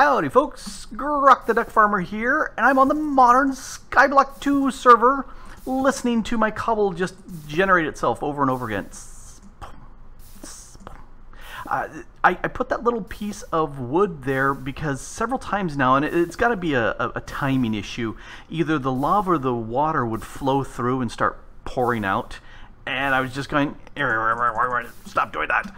Howdy folks, Grok the Duck Farmer here, and I'm on the Modern Skyblock 2 server, listening to my cobble just generate itself over and over again. I put that little piece of wood there because several times now, and it's got to be a timing issue, either the lava or the water would flow through and start pouring out, and I was just going, stop doing that.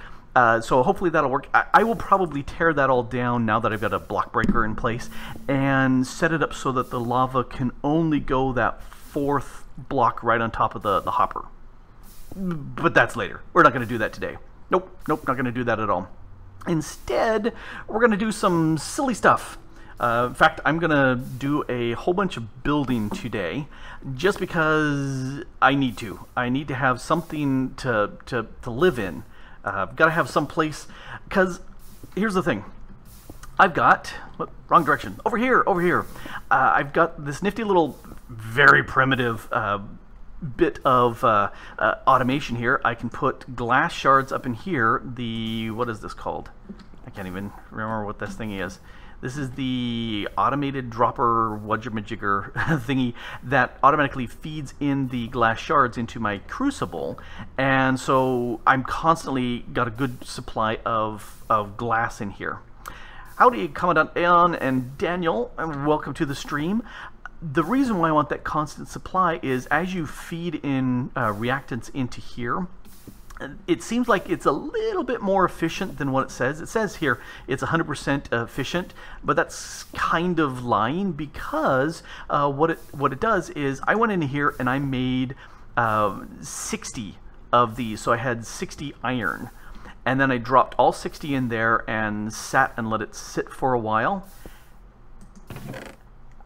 So hopefully that'll work. I will probably tear that all down now that I've got a block breaker in place and set it up so that the lava can only go that fourth block right on top of the hopper. But that's later. We're not going to do that today. Nope, not going to do that at all. Instead, we're going to do some silly stuff. In fact, I'm going to do a whole bunch of building today just because I need to. I need to have something to live in. I've got to have some place, because here's the thing. I've got, wrong direction, over here. I've got this nifty little, very primitive bit of automation here. I can put glass shards up in here. What is this called? I can't even remember what this thing is. This is the automated dropper wudgermajigger thingy that automatically feeds in the glass shards into my crucible, and so I'm constantly got a good supply of glass in here. Howdy, Commandant Aeon and Daniel, and welcome to the stream. The reason why I want that constant supply is as you feed in reactants into here, it seems like it's a little bit more efficient than what it says. It says here it's 100% efficient, but that's kind of lying, because what it does is I went in here and I made 60 of these. So I had 60 iron, and then I dropped all 60 in there and sat and let it sit for a while.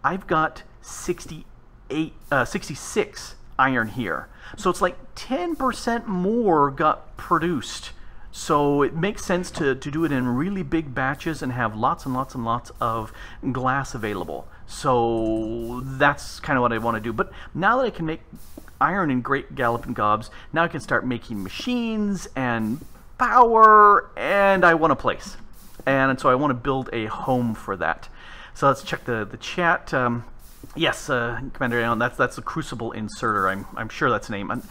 I've got 66 iron here. So it's like 10% more got produced. So it makes sense to do it in really big batches and have lots and lots and lots of glass available. So that's kind of what I want to do. But now that I can make iron in great galloping gobs, now I can start making machines and power, and I want a place. And so I want to build a home for that. So let's check the chat. Yes, Commander Aeon, that's the Crucible Inserter. I'm sure that's the name.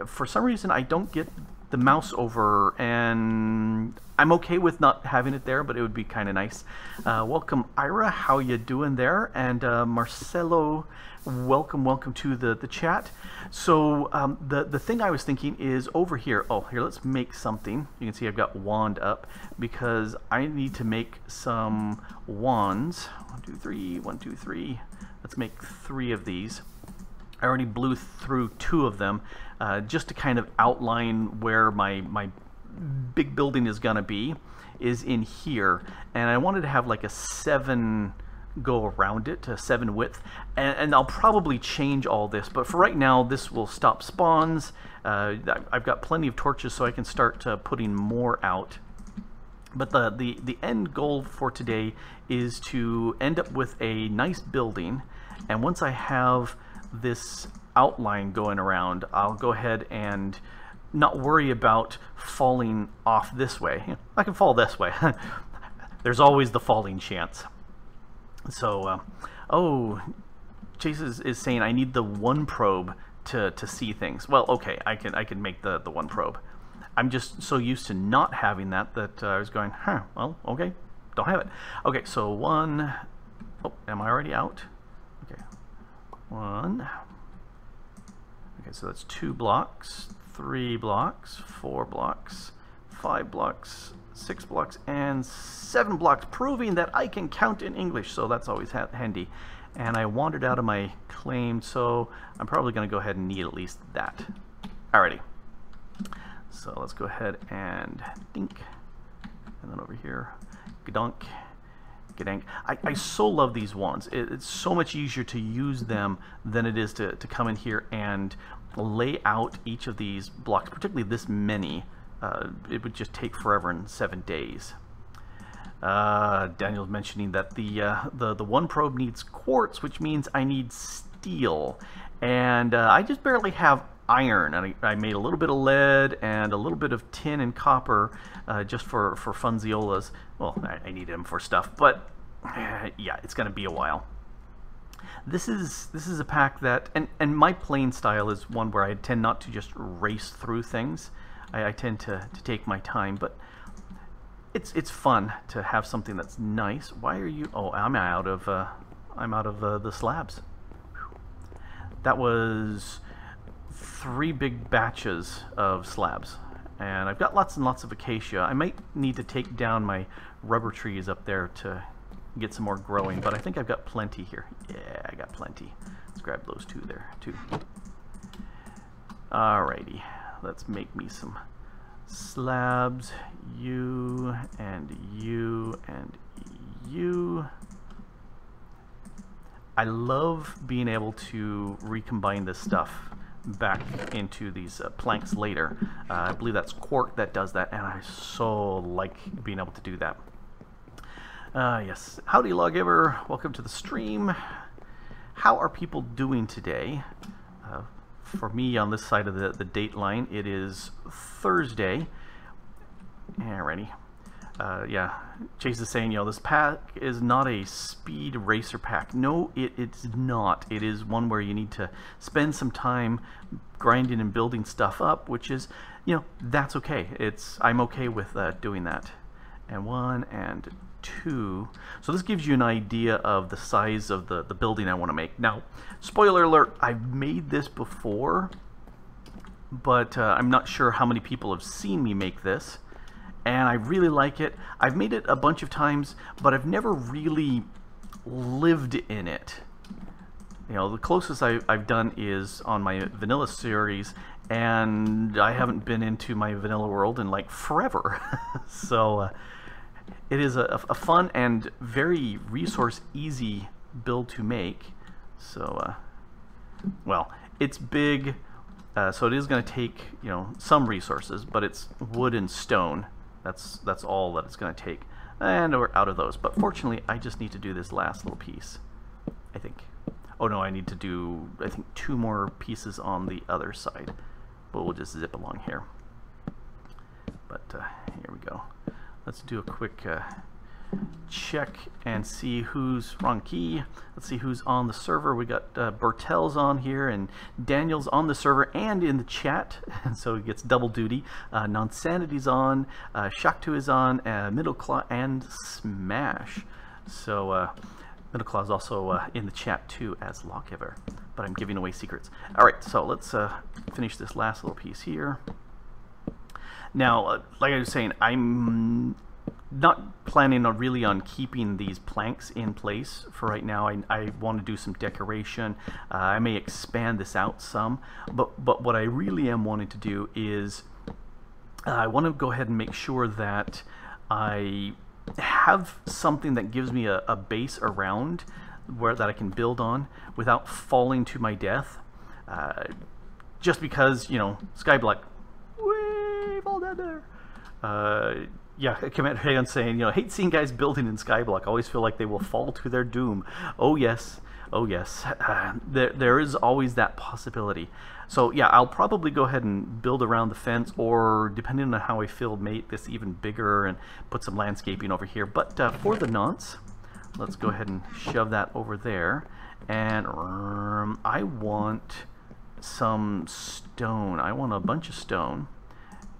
For some reason, I don't get the mouse over, and I'm okay with not having it there, but it would be kind of nice. Welcome, Ira. How you doing there? And Marcelo, welcome to the chat. So the thing I was thinking is over here. Oh, here, let's make something. You can see I've got wand up because I need to make some wands. 1, 2, 3. 1, 2, 3. Let's make 3 of these. I already blew through 2 of them just to kind of outline where my big building is going to be, is in here. And I wanted to have like a 7 go around it, to 7 width. And I'll probably change all this, but for right now this will stop spawns. I've got plenty of torches so I can start putting more out. But the end goal for today is to end up with a nice building, and once I have this outline going around, I'll go ahead and not worry about falling off this way. I can fall this way. There's always the falling chance. So, oh, Chase is saying I need the 1 probe to see things. Well, okay, I can make the 1 probe. I'm just so used to not having that I was going, well, okay, don't have it. Okay, so 1, oh, am I already out? Okay, 1. Okay, so that's 2 blocks, 3 blocks, 4 blocks, 5 blocks, 6 blocks, and 7 blocks, proving that I can count in English, so that's always handy. And I wandered out of my claim, so I'm probably going to go ahead and need at least that. Alrighty. So let's go ahead and dink, and then over here, gadonk, gadank. I so love these wands. It's so much easier to use them than it is to come in here and lay out each of these blocks, particularly this many. It would just take forever in 7 days. Daniel's mentioning that the 1 probe needs quartz, which means I need steel, and I just barely have iron, and I made a little bit of lead and a little bit of tin and copper just for funziolas. Well, I needed them for stuff, but yeah, it's going to be a while. This is a pack that, and my playing style is one where I tend not to just race through things. I tend to take my time, but it's fun to have something that's nice. Why are you? Oh, I'm out of the slabs. That was 3 big batches of slabs, and I've got lots and lots of acacia. I might need to take down my rubber trees up there to get some more growing, but I think I've got plenty here. Yeah, I got plenty. Let's grab those 2 there too. Alrighty, let's make me some slabs. You and you and you. I love being able to recombine this stuff back into these planks later. I believe that's quark that does that, and I so like being able to do that. Yes, howdy lawgiver, welcome to the stream. How are people doing today? For me, on this side of the date line, it is Thursday. Alrighty. Yeah, Chase is saying, this pack is not a speed racer pack. No, it's not. It is one where you need to spend some time grinding and building stuff up, which is, that's okay. I'm okay with doing that. And 1 and 2. So this gives you an idea of the size of the building I want to make. Now, spoiler alert, I've made this before, but I'm not sure how many people have seen me make this, and I really like it. I've made it a bunch of times, but I've never really lived in it. The closest I've done is on my vanilla series, and I haven't been into my vanilla world in like forever. So it is a fun and very resource easy build to make. So, well, it's big, so it is going to take some resources, but it's wood and stone. That's all that it's going to take, and we're out of those. But fortunately, I just need to do this last little piece, I think. Oh no, I need to do, I think, 2 more pieces on the other side, but we'll just zip along here. But here we go. Let's do a quick check and see who's wrong key. Let's see who's on the server. We got Bertel's on here, and Daniel's on the server and in the chat, and so he gets double duty. Nonsanity's on, Shaktu is on, Middle Claw and Smash. So Middle Claw is also in the chat too as lawgiver, but I'm giving away secrets. All right, so let's finish this last little piece here. Now, like I was saying, I'm not planning on keeping these planks in place for right now. I want to do some decoration. I may expand this out some, but what I really am wanting to do is I want to go ahead and make sure that I have something that gives me a base around that I can build on without falling to my death. Just because, Skyblock, fall down there. Yeah, Commander Hayon saying, hate seeing guys building in Skyblock. Always feel like they will fall to their doom. Oh yes, oh yes. There is always that possibility. So yeah, I'll probably go ahead and build around the fence, or depending on how I feel, make this even bigger and put some landscaping over here. But for the nonce, let's go ahead and shove that over there. And I want some stone. I want a bunch of stone.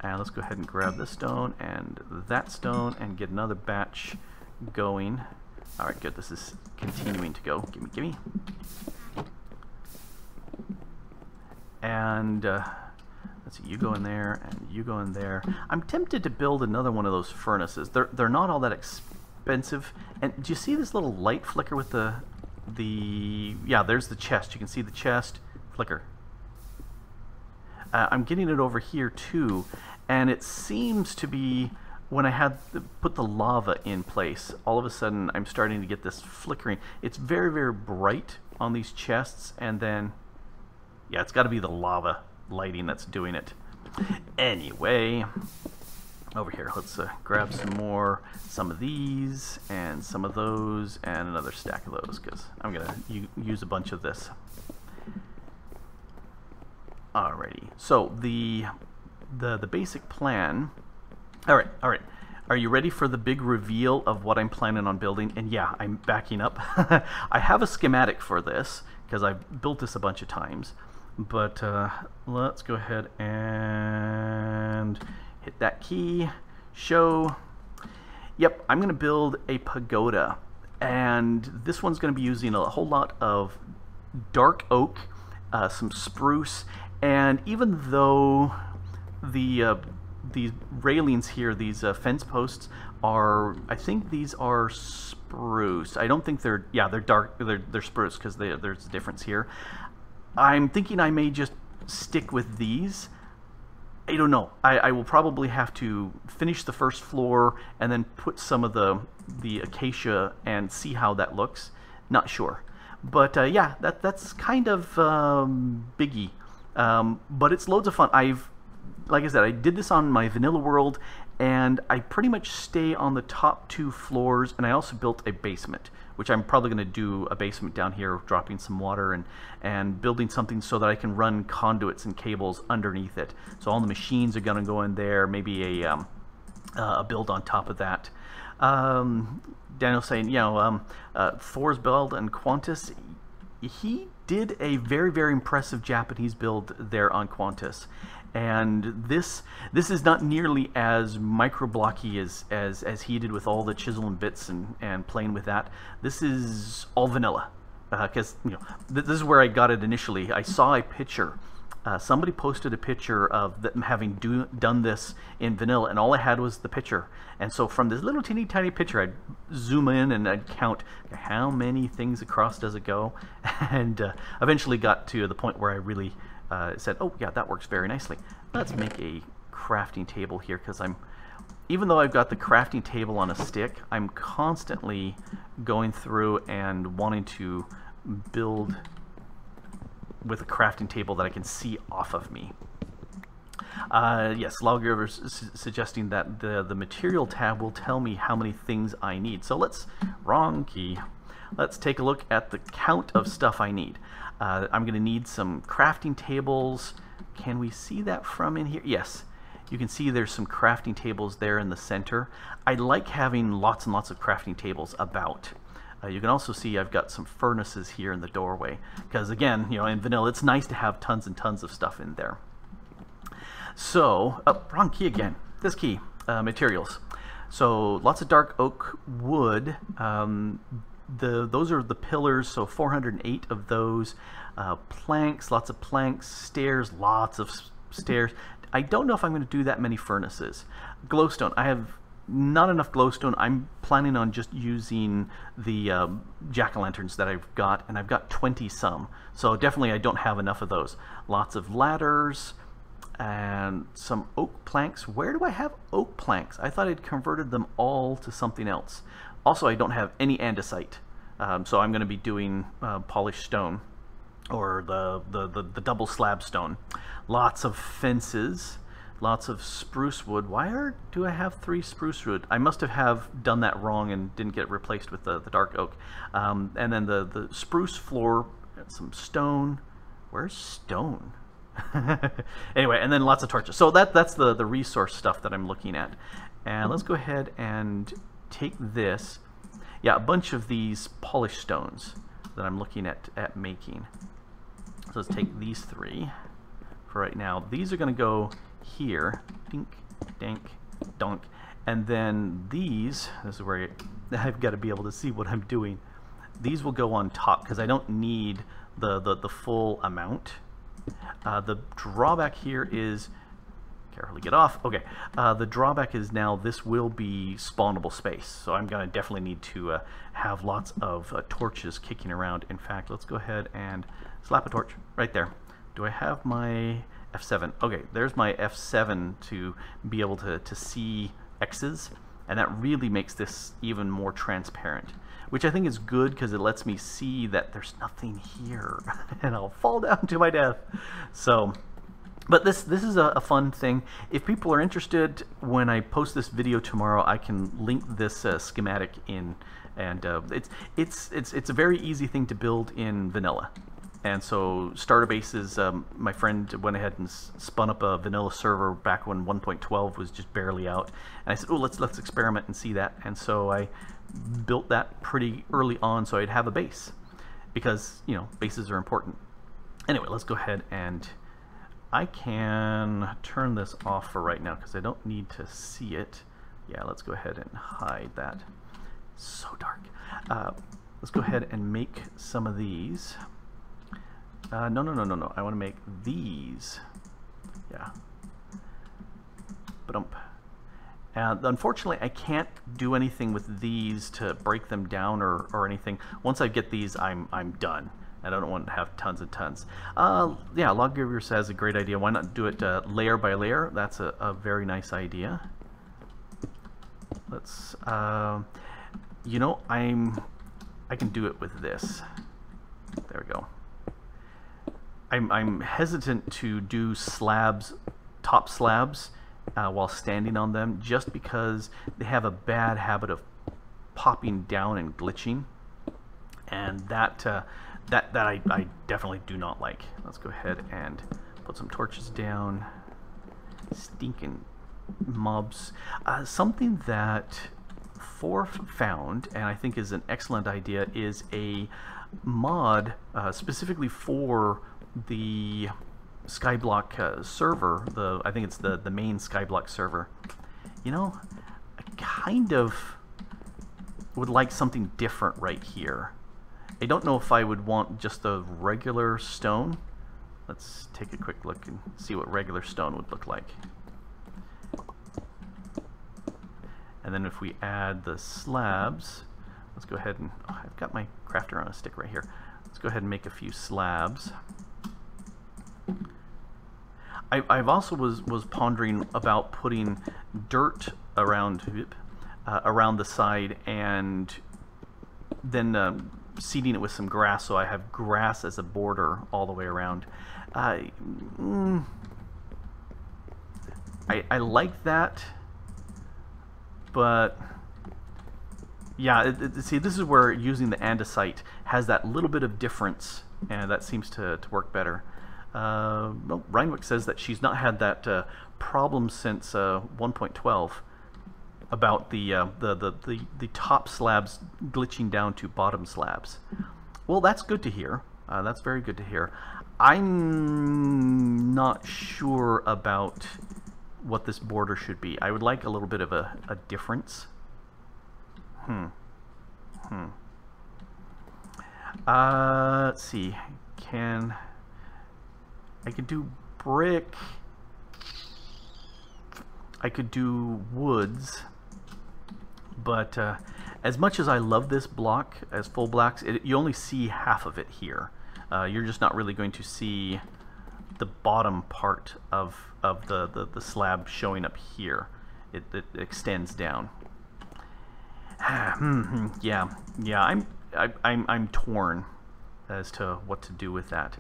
And let's go ahead and grab this stone and that stone and get another batch going. All right, good. This is continuing to go. Gimme, gimme. And let's see, you go in there and you go in there. I'm tempted to build another one of those furnaces. They're not all that expensive. And do you see this little light flicker with the yeah, there's the chest. You can see the chest flicker. I'm getting it over here too, and it seems to be when I had put the lava in place, all of a sudden I'm starting to get this flickering. It's very, very bright on these chests, and then, yeah, it's got to be the lava lighting that's doing it. Anyway, over here, let's grab some of these, and some of those, and another stack of those, because I'm going to use a bunch of this. Alrighty, so the basic plan. All right. Are you ready for the big reveal of what I'm planning on building? And yeah, I'm backing up. I have a schematic for this because I've built this a bunch of times. But let's go ahead and hit that key, show. Yep, I'm going to build a pagoda. And this one's going to be using a whole lot of dark oak, some spruce, and even though these railings here, these fence posts are, I think these are spruce. I don't think they're, yeah, they're dark, they're spruce because there's a difference here. I'm thinking I may just stick with these. I don't know. I will probably have to finish the first floor and then put some of the acacia and see how that looks. Not sure. But yeah, that's kind of biggie. But it's loads of fun. Like I said, I did this on my vanilla world, and I pretty much stay on the top 2 floors, and I also built a basement, which I'm probably going to do a basement down here, dropping some water and building something so that I can run conduits and cables underneath it. So all the machines are going to go in there, maybe a build on top of that. Daniel's saying, you know, Thor's build and Qantas, he did a very, very impressive Japanese build there on Qantas. And this is not nearly as micro-blocky as he did with all the chisel and bits and playing with that. This is all vanilla, because you know this is where I got it initially. I saw a picture. Somebody posted a picture of them having done this in vanilla, and all I had was the picture. And so from this little teeny tiny picture, I'd zoom in and I'd count how many things across does it go, and eventually got to the point where I really said, oh yeah, that works very nicely. Let's make a crafting table here, because even though I've got the crafting table on a stick, I'm constantly going through and wanting to build with a crafting table that I can see off of me. Yes, Lawgiver's suggesting that the material tab will tell me how many things I need. So wrong key. Let's take a look at the count of stuff I need. I'm going to need some crafting tables. Can we see that from in here? Yes. You can see there's some crafting tables there in the center. I like having lots and lots of crafting tables about. You can also see I've got some furnaces here in the doorway. Because again, you know, in vanilla, it's nice to have tons and tons of stuff in there. So, oh, wrong key again. This key, materials. So lots of dark oak wood. Those are the pillars, so 408 of those. Planks, lots of planks. Stairs, lots of stairs. I don't know if I'm going to do that many furnaces. Glowstone, I have not enough glowstone. I'm planning on just using the jack-o'-lanterns that I've got, and I've got 20 some. So definitely I don't have enough of those. Lots of ladders and some oak planks. Where do I have oak planks? I thought I'd converted them all to something else. Also, I don't have any andesite, so I'm going to be doing polished stone, or the double slab stone. Lots of fences, lots of spruce wood. Why do I have 3 spruce wood? I must have done that wrong and didn't get replaced with the dark oak. And then the spruce floor, some stone. Where's stone? Anyway, and then lots of torches. So that's the resource stuff that I'm looking at. And let's go ahead and take this. Yeah, a bunch of these polished stones that I'm looking at making. So let's take these 3 for right now. These are going to go here. Dink, dank, donk. And then this is where I've got to be able to see what I'm doing. These will go on top because I don't need the full amount. The drawback here is, carefully get off. Okay, the drawback is now this will be spawnable space, so I'm going to definitely need to have lots of torches kicking around. In fact, let's go ahead and slap a torch right there. Do I have my F7? Okay, there's my F7 to be able to see X's, and that really makes this even more transparent, which I think is good because it lets me see that there's nothing here and I'll fall down to my death. So, but this is a fun thing. If people are interested, when I post this video tomorrow, I can link this schematic in, and it's a very easy thing to build in vanilla. And so starter bases, my friend went ahead and spun up a vanilla server back when 1.12 was just barely out. And I said, oh, let's experiment and see that. And so I built that pretty early on so I'd have a base, because, you know, bases are important. Anyway, let's go ahead and I can turn this off for right now because I don't need to see it. Yeah, let's go ahead and hide that. So dark. Let's go ahead and make some of these. No. I want to make these. Yeah. Ba-dump. And unfortunately, I can't do anything with these to break them down or anything. Once I get these, I'm done. I don't want to have tons and tons. Yeah, Lawgiver says a great idea. Why not do it layer by layer? That's a very nice idea. Let's, you know, I can do it with this. There we go. I'm hesitant to do slabs, top slabs, while standing on them, just because they have a bad habit of popping down and glitching, and that I definitely do not like. Let's go ahead and put some torches down. Stinking mobs. Something that Forf found, and I think is an excellent idea, is a mod specifically for the Skyblock server. I think it's the main Skyblock server. You know, I kind of would like something different right here. I don't know if I would want just a regular stone. Let's take a quick look and see what regular stone would look like. And then if we add the slabs, let's go ahead and, oh, I've got my crafter on a stick right here. Let's go ahead and make a few slabs. I've also was pondering about putting dirt around the side, and then seeding it with some grass, so I have grass as a border all the way around. I like that, but yeah, see, this is where using the andesite has that little bit of difference, and that seems to work better. Well, Reinwick says that she's not had that problem since 1.12 about the top slabs glitching down to bottom slabs. Well, that's good to hear. That's very good to hear. I'm not sure about what this border should be. I would like a little bit of a difference. Let's see. I could do brick. I could do woods. But as much as I love this block as full blocks, you only see half of it here. You're just not really going to see the bottom part of the slab showing up here. It extends down. Yeah. I'm torn as to what to do with that.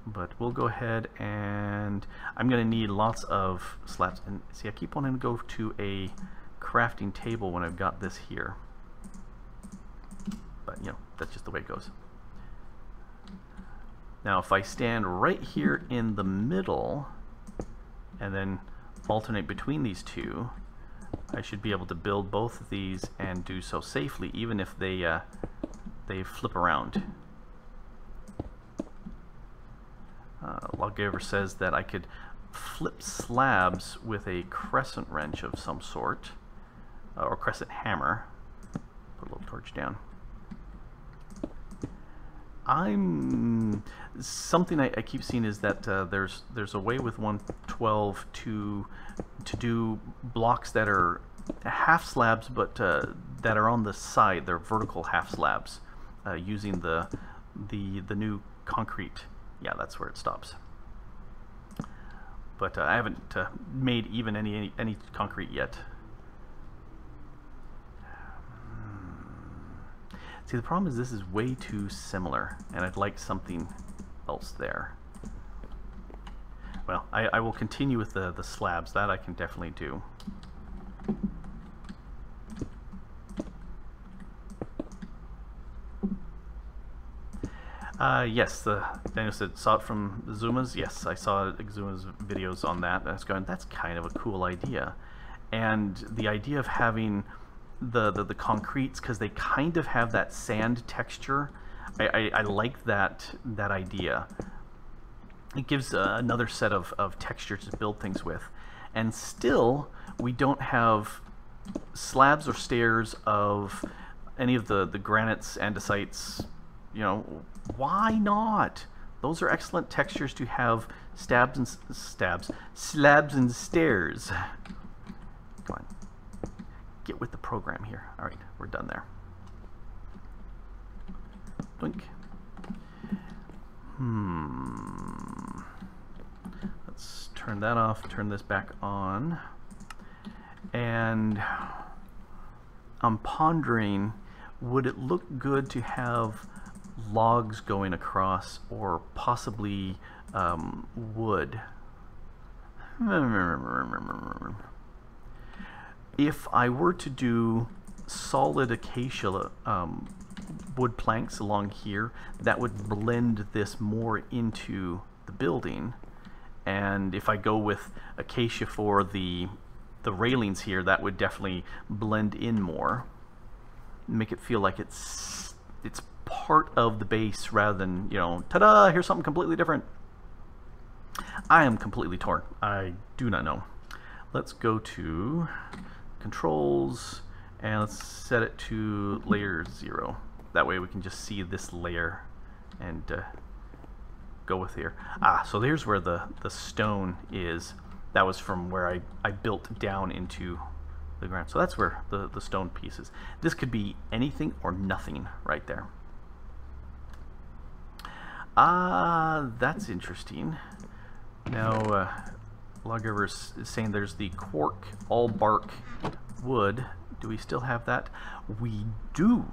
But we'll go ahead, and I'm going to need lots of slabs. And see, I keep wanting to go to a crafting table when I've got this here. But, you know, that's just the way it goes. Now, if I stand right here in the middle and then alternate between these two, I should be able to build both of these and do so safely, even if they flip around. Lawgiver says that I could flip slabs with a crescent wrench of some sort, or crescent hammer. Put a little torch down. Something I keep seeing is that there's a way with 1.12 to do blocks that are half slabs, but that are on the side. They're vertical half slabs, using the new concrete. Yeah, that's where it stops. But I haven't made even any concrete yet. See, the problem is this is way too similar, and I'd like something else there. Well, I will continue with the slabs. That I can definitely do. Yes, Daniel said, saw it from Zuma's. Yes, I saw Zuma's videos on that. And I was going, that's kind of a cool idea. And the idea of having the concretes, because they kind of have that sand texture, I like that idea. It gives another set of texture to build things with. And still, we don't have slabs or stairs of any of the granites, andesites. You know, why not? Those are excellent textures to have slabs and stairs. Come on, get with the program here. All right, we're done there. Blink. Let's turn that off, turn this back on. And I'm pondering, would it look good to have logs going across, or possibly wood? If I were to do solid acacia wood planks along here, that would blend this more into the building. And if I go with acacia for the railings here, that would definitely blend in more, make it feel like it's part of the base rather than, you know, ta-da, here's something completely different. I am completely torn. I do not know. Let's go to controls and let's set it to layer 0. That way we can just see this layer and go with here. So there's where the stone is. That was from where I built down into the ground. So that's where the stone piece is. This could be anything or nothing right there. That's interesting. Now, Loggerverse is saying there's the cork all bark wood. Do we still have that? We do.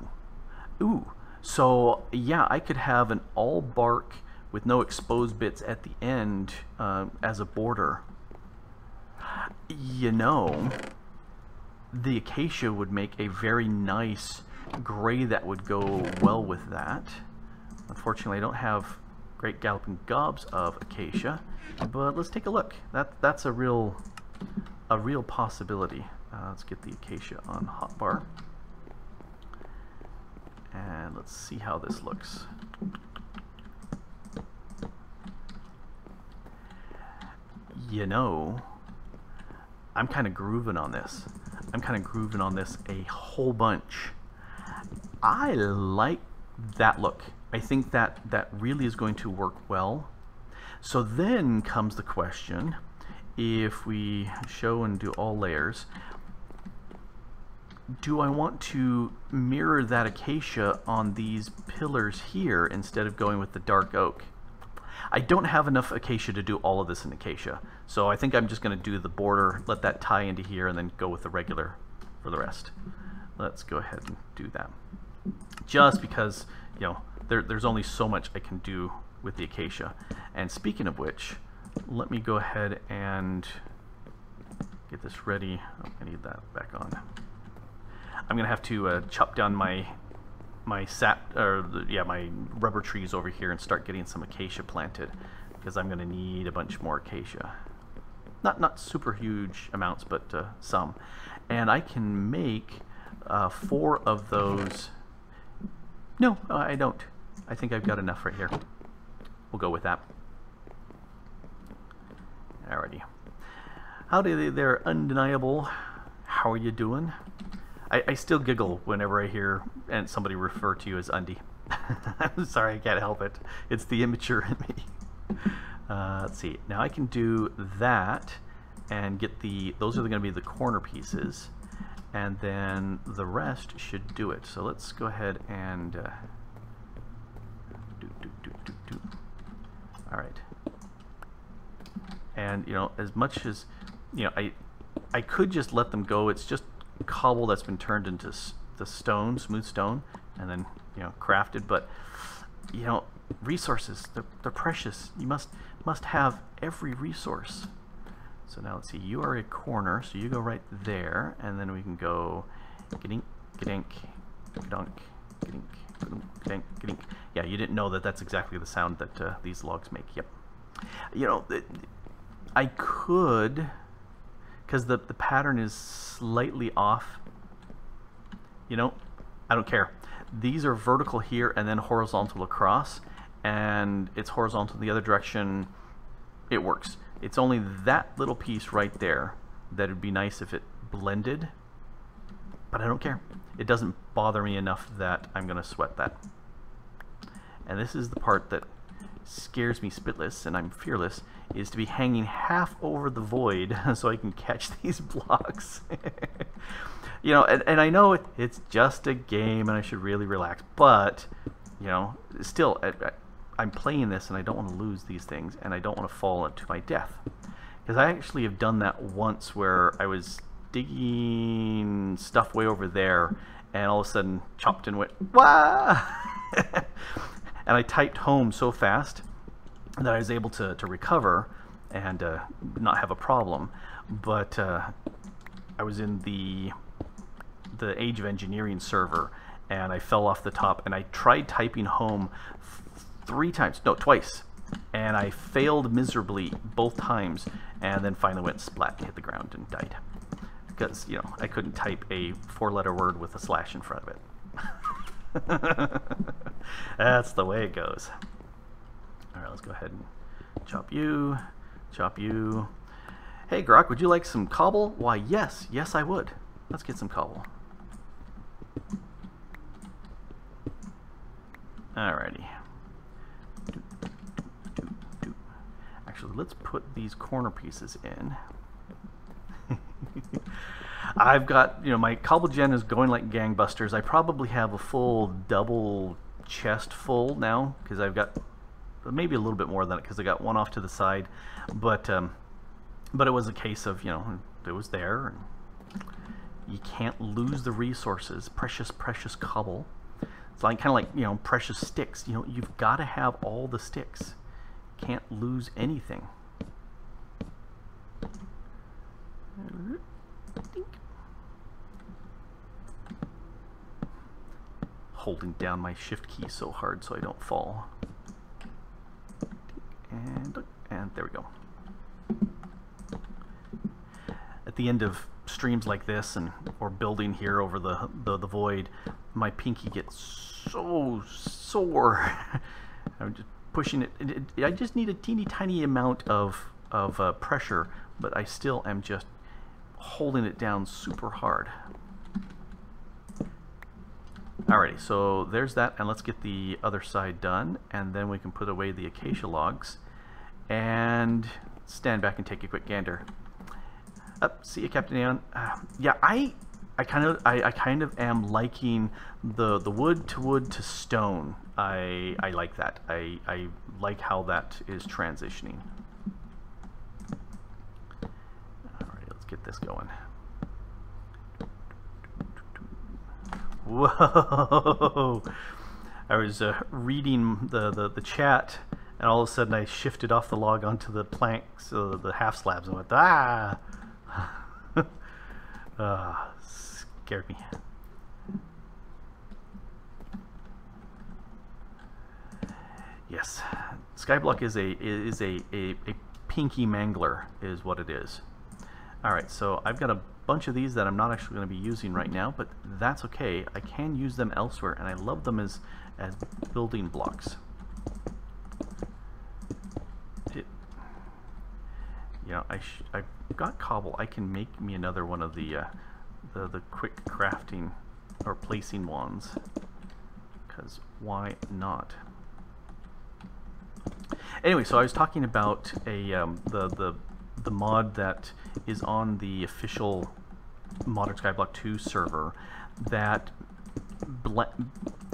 Ooh, so yeah, I could have an all bark with no exposed bits at the end as a border. You know, the acacia would make a very nice gray that would go well with that. Unfortunately, I don't have great galloping gobs of acacia, but let's take a look. That's a real possibility. Let's get the acacia on hotbar, and let's see how this looks. You know, I'm kind of grooving on this. I'm kind of grooving on this a whole bunch. I like that look. I think that really is going to work well. So then comes the question, if we show and do all layers, do I want to mirror that acacia on these pillars here instead of going with the dark oak? I don't have enough acacia to do all of this in acacia, so I think I'm just going to do the border, let that tie into here, and then go with the regular for the rest. Let's go ahead and do that. Just because, you know, there's only so much I can do with the acacia. And speaking of which, let me go ahead and get this ready. Oh, I need that back on. I'm going to have to chop down my my rubber trees over here and start getting some acacia planted, because I'm going to need a bunch more acacia. Not super huge amounts, but some. And I can make 4 of those. No, I don't. I think I've got enough right here. We'll go with that. Alrighty. Howdy there, Undeniable. How are you doing? I still giggle whenever I hear and somebody refer to you as Undy. I'm sorry, I can't help it. It's the immature in me. Let's see. Now I can do that and get those are going to be the corner pieces, and then the rest should do it. So let's go ahead and all right. And you know, as much as, you know, I could just let them go. It's just cobble that's been turned into the stone, smooth stone, and then, you know, crafted. But you know, resources, they're precious. You must have every resource. So now let's see, you are a corner, so you go right there, and then we can go gadink, gadink, gadunk, gadink, Yeah, you didn't know that that's exactly the sound that these logs make. Yep. You know, I could, because the pattern is slightly off. You know, I don't care. These are vertical here and then horizontal across, and it's horizontal in the other direction. It works. It's only that little piece right there that would be nice if it blended, but I don't care. It doesn't bother me enough that I'm going to sweat that. And this is the part that scares me spitless, and I'm fearless, is to be hanging half over the void so I can catch these blocks. You know, and I know it's just a game and I should really relax, but, you know, still, I'm playing this and I don't want to lose these things, and I don't want to fall to my death. Because I actually have done that once where I was digging stuff way over there and all of a sudden chopped and went, wah! And I typed home so fast that I was able to recover and not have a problem. But I was in the Age of Engineering server, and I fell off the top, and I tried typing home twice, and I failed miserably both times, and then finally went splat, hit the ground, and died. Because, you know, I couldn't type a 4-letter word with a slash in front of it. That's the way it goes. Alright, let's go ahead and chop you, chop you. Hey Grok, would you like some cobble? Why, yes, yes I would. Let's get some cobble. Alrighty. Actually, let's put these corner pieces in. I've got, you know, my cobble gen is going like gangbusters. I probably have a full double chest full now, because I've got maybe a little bit more than it, because I got one off to the side. But it was a case of, you know, it was there, and you can't lose the resources. Precious, precious cobble. It's like kind of like, you know, precious sticks. You know, you've got to have all the sticks. Can't lose anything. Holding down my shift key so hard so I don't fall. And there we go. At the end of streams like this, or building here over the void, my pinky gets so sore. I'm just pushing it. I just need a teeny tiny amount of pressure, but I still am just holding it down super hard. Alrighty, so there's that, and let's get the other side done, and then we can put away the acacia logs and stand back and take a quick gander. See you, Captain Aeon. Yeah, I kind of am liking the wood to stone. I like that. I like how that is transitioning. Alright, let's get this going. Whoa! I was reading the chat, and all of a sudden I shifted off the log onto the planks, the half slabs, and went, ah! Scared me. Yes, Skyblock is a pinky mangler, is what it is. All right, so I've got a bunch of these that I'm not actually going to be using right now, but that's okay. I can use them elsewhere, and I love them as building blocks. You know, I've got cobble. I can make me another one of the quick crafting or placing wands, because why not? Anyway, so I was talking about the mod that is on the official Modern Skyblock 2 server that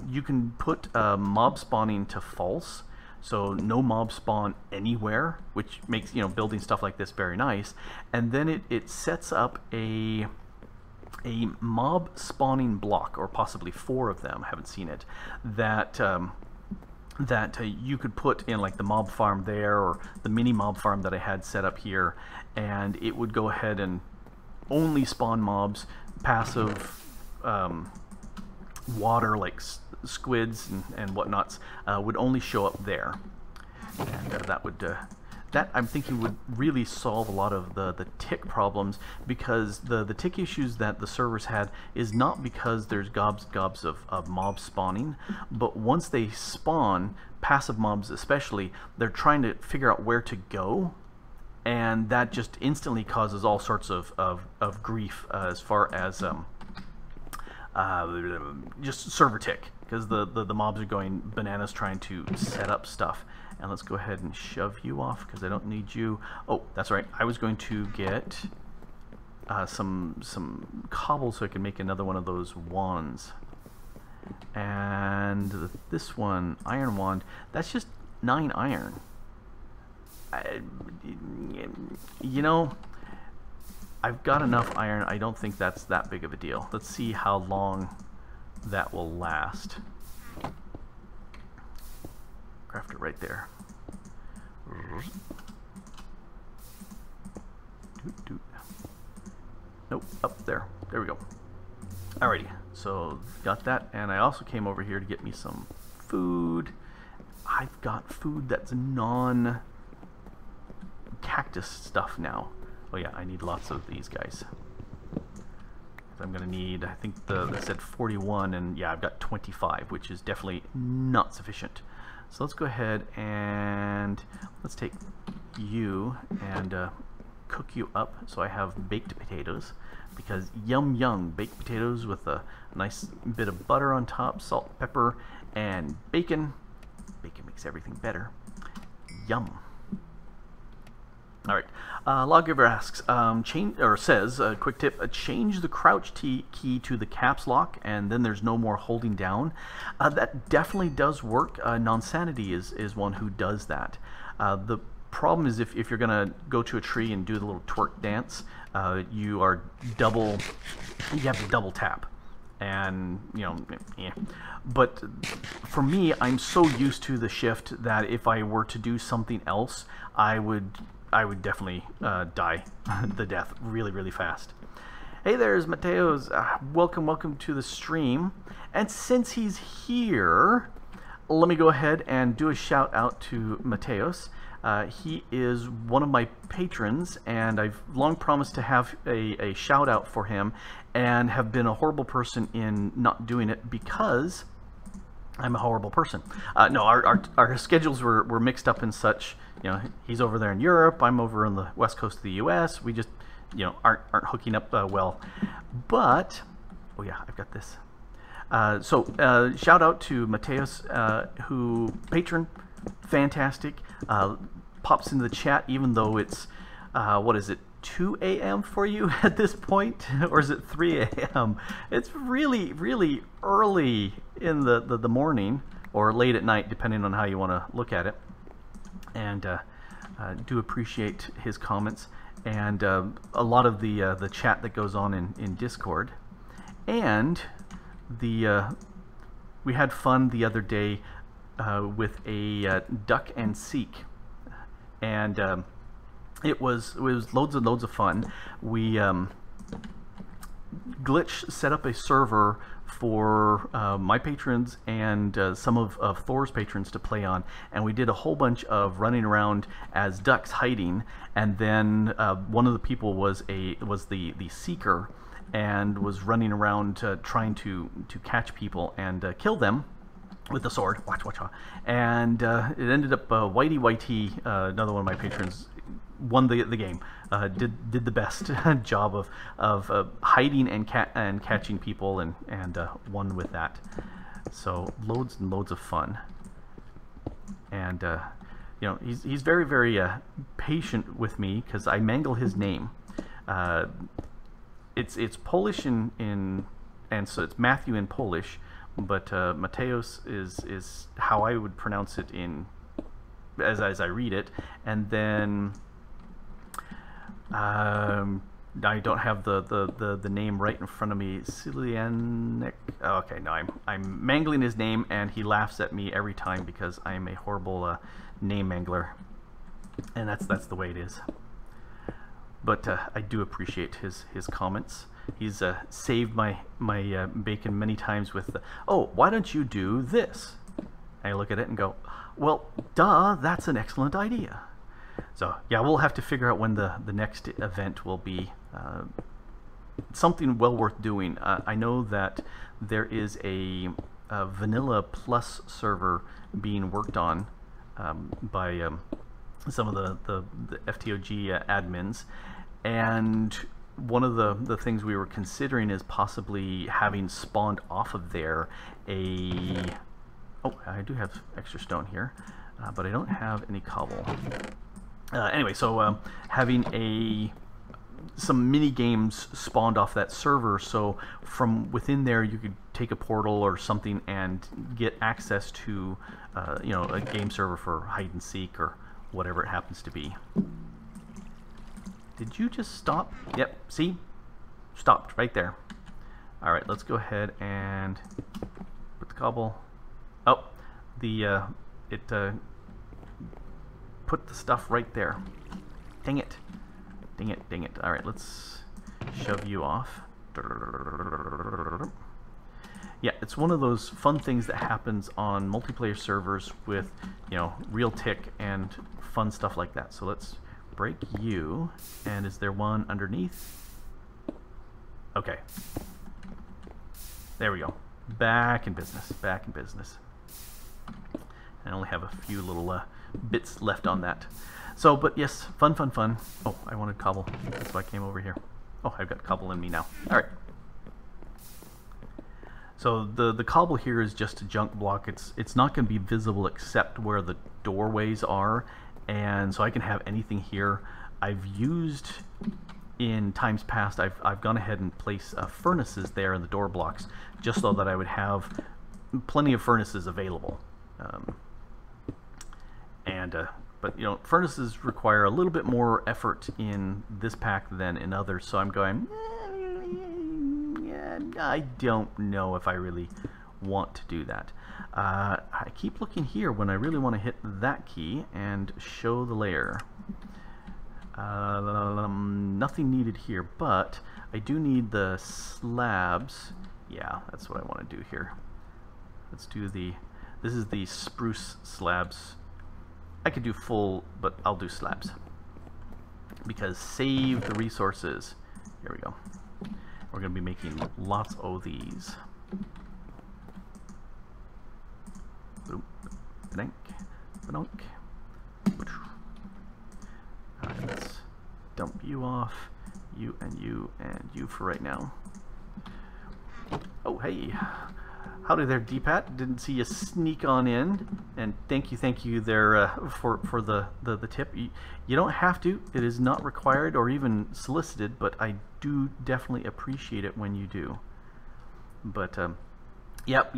you can put mob spawning to false, so no mob spawn anywhere, which makes, you know, building stuff like this very nice. And then it sets up a mob spawning block, or possibly 4 of them, I haven't seen it, that you could put in like the mob farm there, or the mini mob farm that I had set up here, and it would go ahead and only spawn mobs, passive water like squids and whatnots would only show up there, and that would that I'm thinking would really solve a lot of the tick problems, because the tick issues that the servers had is not because there's gobs of mobs spawning, but once they spawn, passive mobs especially, they're trying to figure out where to go, and that just instantly causes all sorts of grief as far as just server tick, because the mobs are going bananas trying to set up stuff. And let's go ahead and shove you off because I don't need you. Oh, that's right. I was going to get some cobble so I can make another one of those wands. And this one, iron wand, that's just 9 iron. You know, I've got enough iron. I don't think that's that big of a deal. Let's see how long that will last. Craft it right there. Nope, up there. There we go. Alrighty, so got that, and I also came over here to get me some food. I've got food that's non-cactus stuff now. Oh yeah, I need lots of these guys. I'm gonna need, I think they said 41, and yeah, I've got 25, which is definitely not sufficient. So let's go ahead and let's take you and cook you up so I have baked potatoes, because yum yum, baked potatoes with a nice bit of butter on top, salt, pepper, and bacon. Bacon makes everything better. Yum. Alright, Lawgiver asks, says, quick tip, change the crouch key to the caps lock, and then there's no more holding down. That definitely does work. Nonsanity is one who does that. The problem is if you're going to go to a tree and do the little twerk dance, you have to double tap. And, you know, yeah. But for me, I'm so used to the shift that if I were to do something else, I would definitely die the death really fast. Hey, there's Mateos. Welcome to the stream. And since he's here, let me go ahead and do a shout out to Mateos. He is one of my patrons, and I've long promised to have a shout out for him, and have been a horrible person in not doing it because I'm a horrible person. No, our schedules were mixed up and such. You know, he's over there in Europe, I'm over on the west coast of the U.S. We just, you know, aren't hooking up well. But, oh yeah, I've got this. Shout out to Mateos, who patron, fantastic. Pops into the chat even though it's, what is it, 2 a.m. for you at this point, or is it 3 a.m.? It's really early in the morning, or late at night, depending on how you want to look at it. And do appreciate his comments, and a lot of the chat that goes on in Discord. And we had fun the other day with a duck and seek, and it was loads and loads of fun. We Glitch set up a server for my patrons and some of Thor's patrons to play on, and we did a whole bunch of running around as ducks hiding, and then one of the people was the seeker, and was running around trying to catch people and kill them with the sword. Watch. And it ended up Whitey, another one of my patrons, won the game. Did the best job of hiding and catching people, and won with that. So loads and loads of fun. And you know, he's very patient with me because I mangle his name. It's Polish and so it's Matthew in Polish, but Mateos is how I would pronounce it as I read it, and then I don't have the name right in front of me. Silianic. Okay, no, I'm mangling his name, and he laughs at me every time because I'm a horrible name mangler, and that's the way it is. But I do appreciate his comments. He's saved my bacon many times with the, oh, why don't you do this? And I look at it and go, well, duh, that's an excellent idea. So yeah, we'll have to figure out when the next event will be. Something well worth doing. I know that there is a Vanilla Plus server being worked on by some of the FTOG admins, and one of the things we were considering is possibly having spawned off of there a... Oh, I do have extra stone here, but I don't have any cobble. Anyway, so having some mini games spawned off that server, so from within there you could take a portal or something and get access to you know, a game server for hide and seek or whatever it happens to be. Did you just stop? Yep, see? Stopped right there. Alright, let's go ahead and put the cobble. Oh, it put the stuff right there. Dang it. Dang it, dang it. Alright, let's shove you off. Yeah, it's one of those fun things that happens on multiplayer servers with, you know, real tick and fun stuff like that. So let's break you. And is there one underneath? Okay. There we go. Back in business. Back in business. I only have a few little bits left on that. So, but yes, fun, fun, fun. Oh, I wanted cobble. That's why I came over here. Oh, I've got cobble in me now. All right. So the cobble here is just a junk block. It's not going to be visible except where the doorways are, and so I can have anything here. I've used in times past. I've gone ahead and placed furnaces there in the door blocks, just so that I would have plenty of furnaces available. But you know, furnaces require a little bit more effort in this pack than in others, so I'm going, yeah, I don't know if I really want to do that. I keep looking here when I really want to hit that key and show the layer. Nothing needed here, but I do need the slabs. Yeah, that's what I want to do here. Let's do this is the spruce slabs. I could do full, but I'll do slabs. Because save the resources. Here we go. We're going to be making lots of these. Boom. Ba-dunk. Ba-dunk. Alright, let's dump you off. You and you and you for right now. Oh, hey. Howdy there, D-Pat. Didn't see you sneak on in, and thank you there for the tip. You don't have to. It is not required or even solicited, but I do definitely appreciate it when you do. But yep,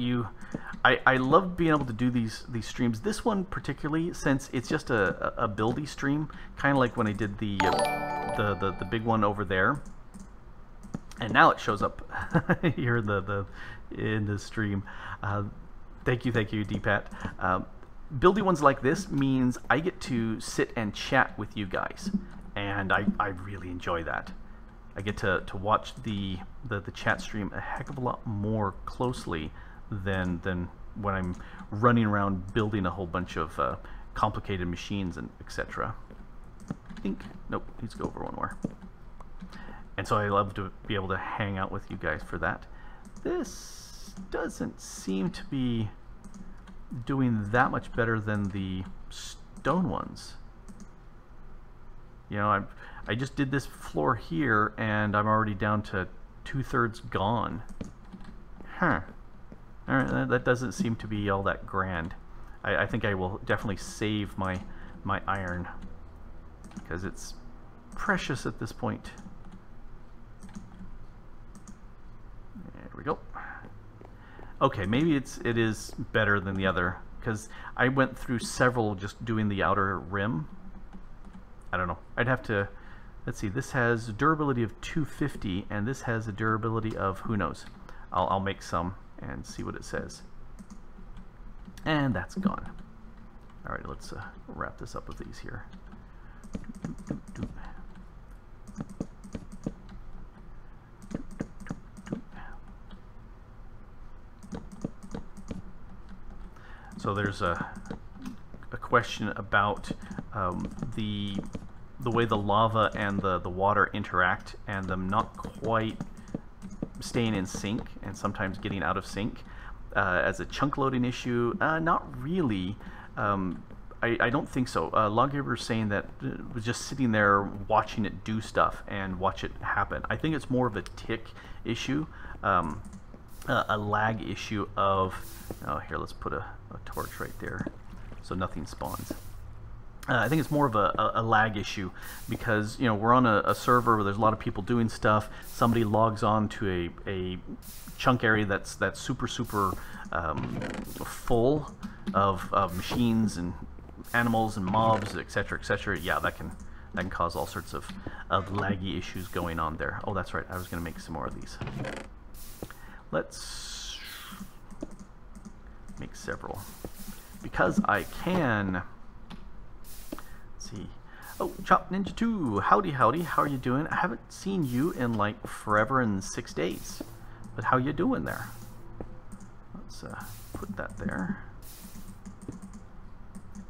I love being able to do these streams. This one particularly, since it's just a buildy stream, kind of like when I did the big one over there. And now it shows up here in the stream. Thank you, D-Pat. Building ones like this means I get to sit and chat with you guys, and I really enjoy that. I get to watch the chat stream a heck of a lot more closely than when I'm running around building a whole bunch of complicated machines and etc. I think, nope, needs to go over one more. And so I love to be able to hang out with you guys for that. This doesn't seem to be doing that much better than the stone ones. You know, I just did this floor here and I'm already down to 2/3 gone. Huh. Alright, that doesn't seem to be all that grand. I think I will definitely save my iron, because it's precious at this point. There we go. Okay, maybe it is better than the other, because I went through several just doing the outer rim. I don't know. I'd have to, let's see, this has durability of 250 and this has a durability of who knows. I'll make some and see what it says. And that's gone. Alright, let's wrap this up with these here. So there's a question about the way the lava and the water interact, and them not quite staying in sync and sometimes getting out of sync. As a chunk loading issue, not really. I don't think so. Lawgiver is saying that it was just sitting there watching it do stuff and watch it happen. I think it's more of a tick issue, a lag issue of, oh, here, let's put a torch right there so nothing spawns. I think it's more of a lag issue because, you know, we're on a server where there's a lot of people doing stuff. Somebody logs on to a chunk area that's super full of machines and animals and mobs, etc., etc. Yeah, that can cause all sorts of laggy issues going on there. Oh, that's right. I was going to make some more of these. Let's make several because I can. See. Oh, Chop Ninja 2, howdy, how are you doing? I haven't seen you in like forever and 6 days, but how you doing there? Let's put that there.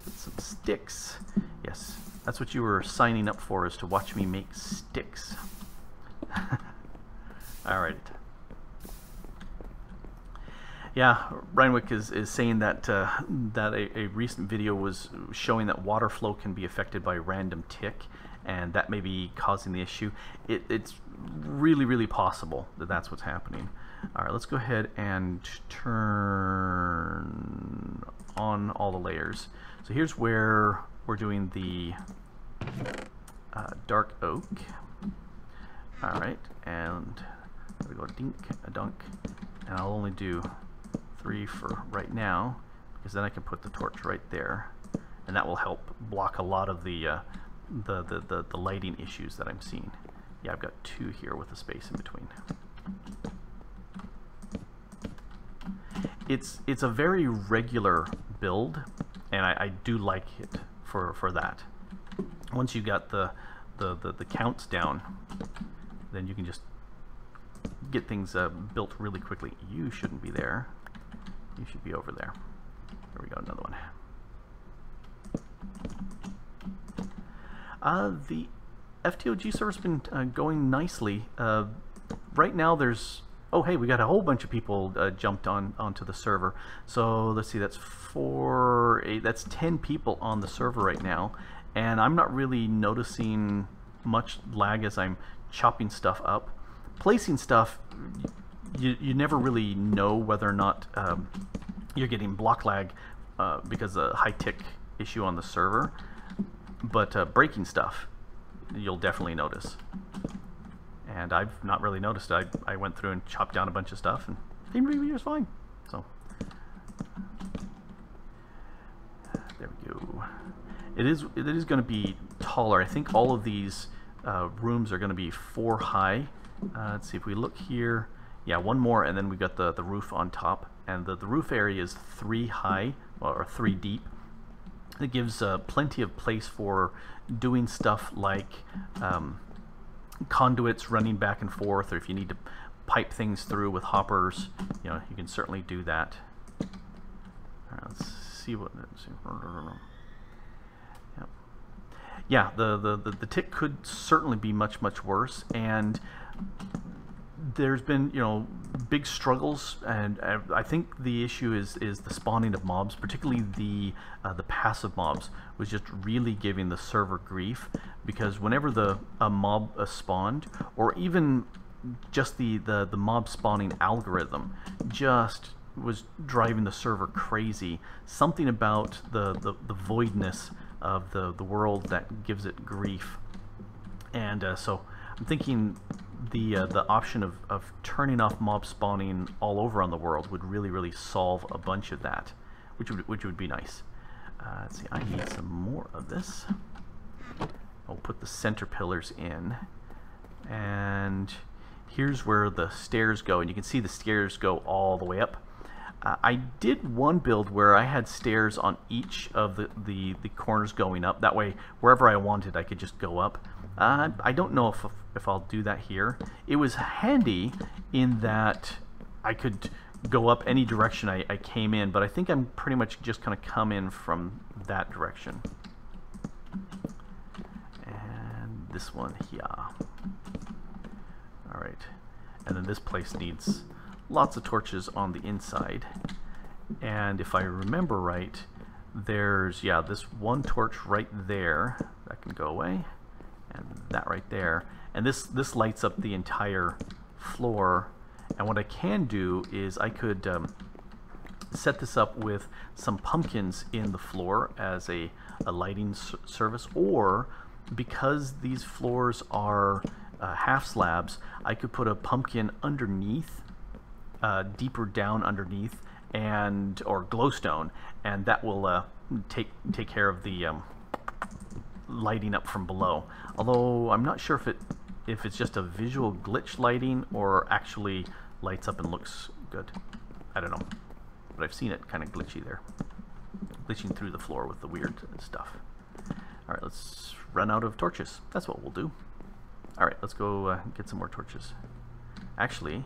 Get some sticks. Yes, that's what you were signing up for, is to watch me make sticks. All right. Yeah, Reinwick is saying that that a recent video was showing that water flow can be affected by random tick, and that may be causing the issue. It's really possible that that's what's happening. All right, let's go ahead and turn on all the layers. So here's where we're doing the dark oak. All right, and there we go, dink, a dunk, and I'll only do 3 for right now, because then I can put the torch right there, and that will help block a lot of the lighting issues that I'm seeing. Yeah, I've got 2 here with a space in between. It's a very regular build, and I do like it for that. Once you got the counts down, then you can just get things built really quickly. You shouldn't be there. You should be over there. There we go, another one. The FTOG server's been going nicely. Right now there's, oh hey, we got a whole bunch of people jumped onto the server. So let's see, that's 4, 8, that's 10 people on the server right now. And I'm not really noticing much lag as I'm chopping stuff up. Placing stuff, you never really know whether or not you're getting block lag because of a high tick issue on the server, but breaking stuff you'll definitely notice, and I've not really noticed it. I went through and chopped down a bunch of stuff and it was fine. So there we go. It is going to be taller. I think all of these rooms are going to be 4 high. Let's see if we look here. Yeah, 1 more, and then we've got the roof on top, and the roof area is 3 high, or 3 deep. It gives plenty of place for doing stuff like conduits running back and forth, or if you need to pipe things through with hoppers, you know, you can certainly do that. All right, let's see what. Yep. Yeah, the tick could certainly be much worse, and there's been, you know, big struggles, and I think the issue is the spawning of mobs, particularly the passive mobs, was just really giving the server grief, because whenever a mob spawned, or even just the mob spawning algorithm just was driving the server crazy. Something about the voidness of the world that gives it grief, and so I'm thinking the option of turning off mob spawning all over on the world would really solve a bunch of that, which would be nice. Let's see, I need some more of this. I'll put the center pillars in, and here's where the stairs go, and you can see the stairs go all the way up. I did one build where I had stairs on each of the corners going up. That way, wherever I wanted, I could just go up. I don't know if I'll do that here. It was handy in that I could go up any direction I came in, but I think I'm pretty much just going to come in from that direction. And this one here. Alright, and then this place needs lots of torches on the inside. And if I remember right, there's, yeah, this one torch right there. That can go away. And that right there. And this lights up the entire floor. And what I can do is I could set this up with some pumpkins in the floor as a lighting service, or because these floors are half slabs, I could put a pumpkin underneath, deeper down underneath, and or glowstone, and that will take care of the lighting up from below. Although I'm not sure if it's just a visual glitch lighting or actually lights up and looks good. I don't know, but I've seen it kind of glitchy there, glitching through the floor with the weird stuff. All right, let's run out of torches. That's what we'll do. All right, let's go get some more torches. Actually,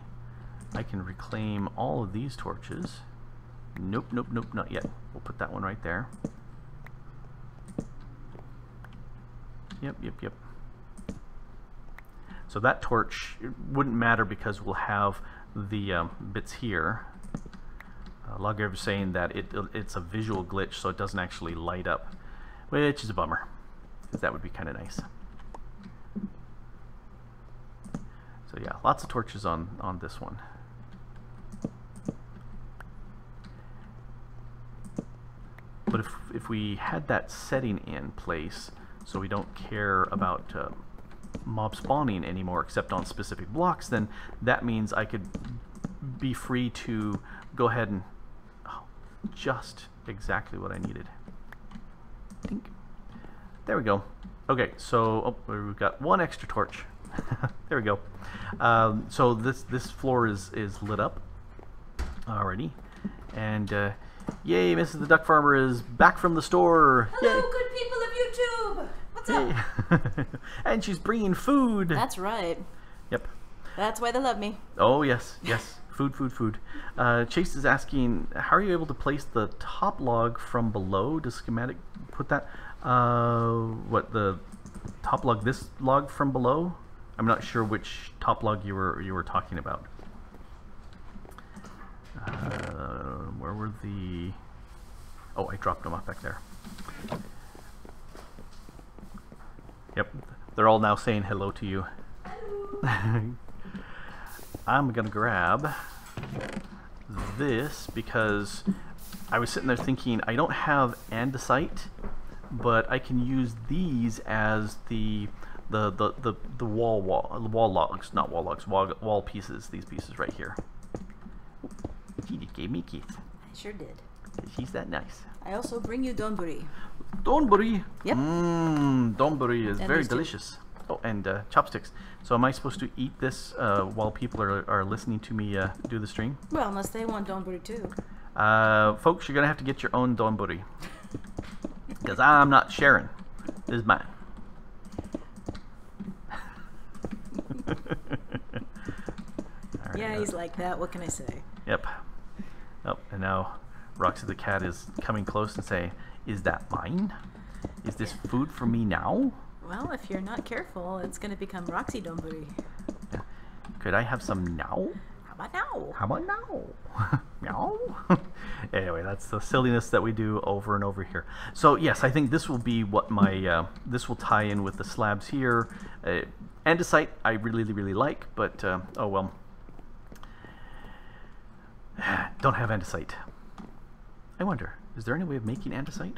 I can reclaim all of these torches. Nope, nope, nope, not yet. We'll put that one right there. Yep, yep, yep. So that torch, it wouldn't matter because we'll have the bits here. Logger was saying that it's a visual glitch, so it doesn't actually light up, which is a bummer, because that would be kind of nice. So yeah, lots of torches on this one. But if we had that setting in place, so we don't care about mob spawning anymore except on specific blocks, then that means I could be free to go ahead and just exactly what I needed. Dink. There we go. Okay, so we've got one extra torch. There we go. So this floor is lit up already, and yay, Mrs. the Duck Farmer is back from the store. Hello, yay. good people of YouTube. What's up? And she's bringing food. That's right. Yep. That's why they love me. Oh yes, yes. Food, food, food. Chase is asking, how are you able to place the top log from below? Does schematic put that? What, the top log? This log from below? I'm not sure which top log you were talking about. Where were the? Oh, I dropped them off back there. Yep, they're all now saying hello to you. I'm gonna grab this because I was sitting there thinking I don't have andesite, but I can use these as the wall logs, not wall logs, wall pieces. These pieces right here. She just gave me keys. I sure did. She's that nice. I also bring you donburi. Donburi. Yep. Mmm, donburi is And very these two. delicious. Oh, and chopsticks. So am I supposed to eat this while people are listening to me do the stream? Well, unless they want donburi too. Folks, you're going to have to get your own donburi. Because I'm not sharing. This is mine. Right, Yeah, he's like that. What can I say? Yep. Oh, and now Roxy the cat is coming close and saying, "Is that mine? Is this food for me now?" Well, if you're not careful, it's going to become Roxy donburi. Could I have some now? How about now? How about now? Meow. Anyway, that's the silliness that we do over and over here. So yes, I think this will be what my this will tie in with the slabs here. Andesite I really like, but oh well. Don't have andesite. I wonder, is there any way of making andesite?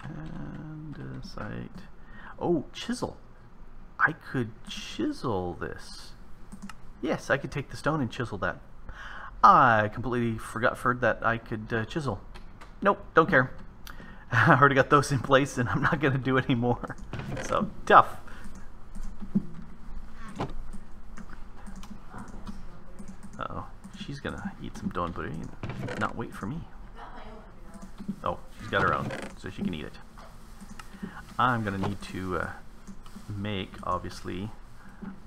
Andesite. Oh, chisel. I could chisel this. Yes, I could take the stone and chisel that. I completely forgot that I could chisel. Nope, don't care. I already got those in place and I'm not going to do it anymore. So, tough. Uh-oh. She's going to eat some donburi and not wait for me. Oh, she's got her own, so she can eat it. I'm going to need to make, obviously,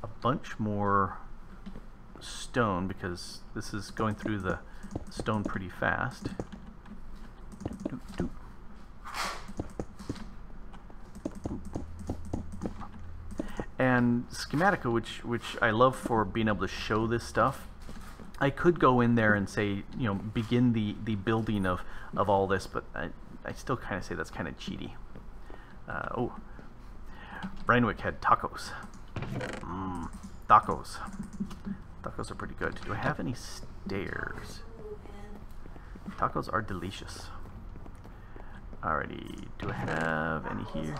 a bunch more stone because this is going through the stone pretty fast. Doop, doop. And Schematica, which I love for being able to show this stuff, I could go in there and say, you know, begin the building of all this, but I still kind of say that's kind of cheaty. Oh, Brainwick had tacos. Tacos. Tacos are pretty good. Do I have any stairs? Tacos are delicious. Alrighty, do I have any here?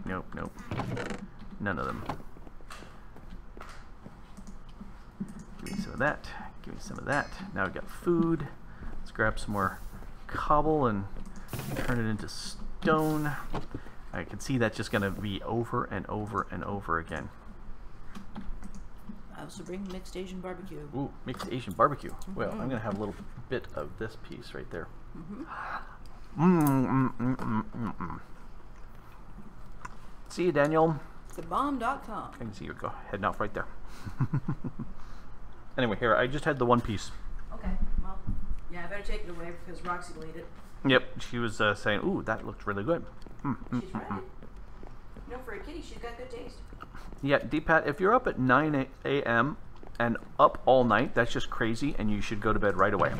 Nope. None of them. Give me some of that. Give me some of that. Now we've got food. Let's grab some more cobble and turn it into stone. I can see that's just going to be over and over and over again. I also bring mixed Asian barbecue. Ooh, mixed Asian barbecue. Well, I'm going to have a little bit of this piece right there. See you, Daniel. Thebomb.com. I can see you go heading off right there. Anyway, here, I just had the one piece. Okay, well, yeah, I better take it away because Roxy will eat it. Yep, she was saying, ooh, that looked really good. She's right. You know, for a kitty, she's got good taste. Yeah, D-Pat, if you're up at 9 a.m. and up all night, that's just crazy, and you should go to bed right away.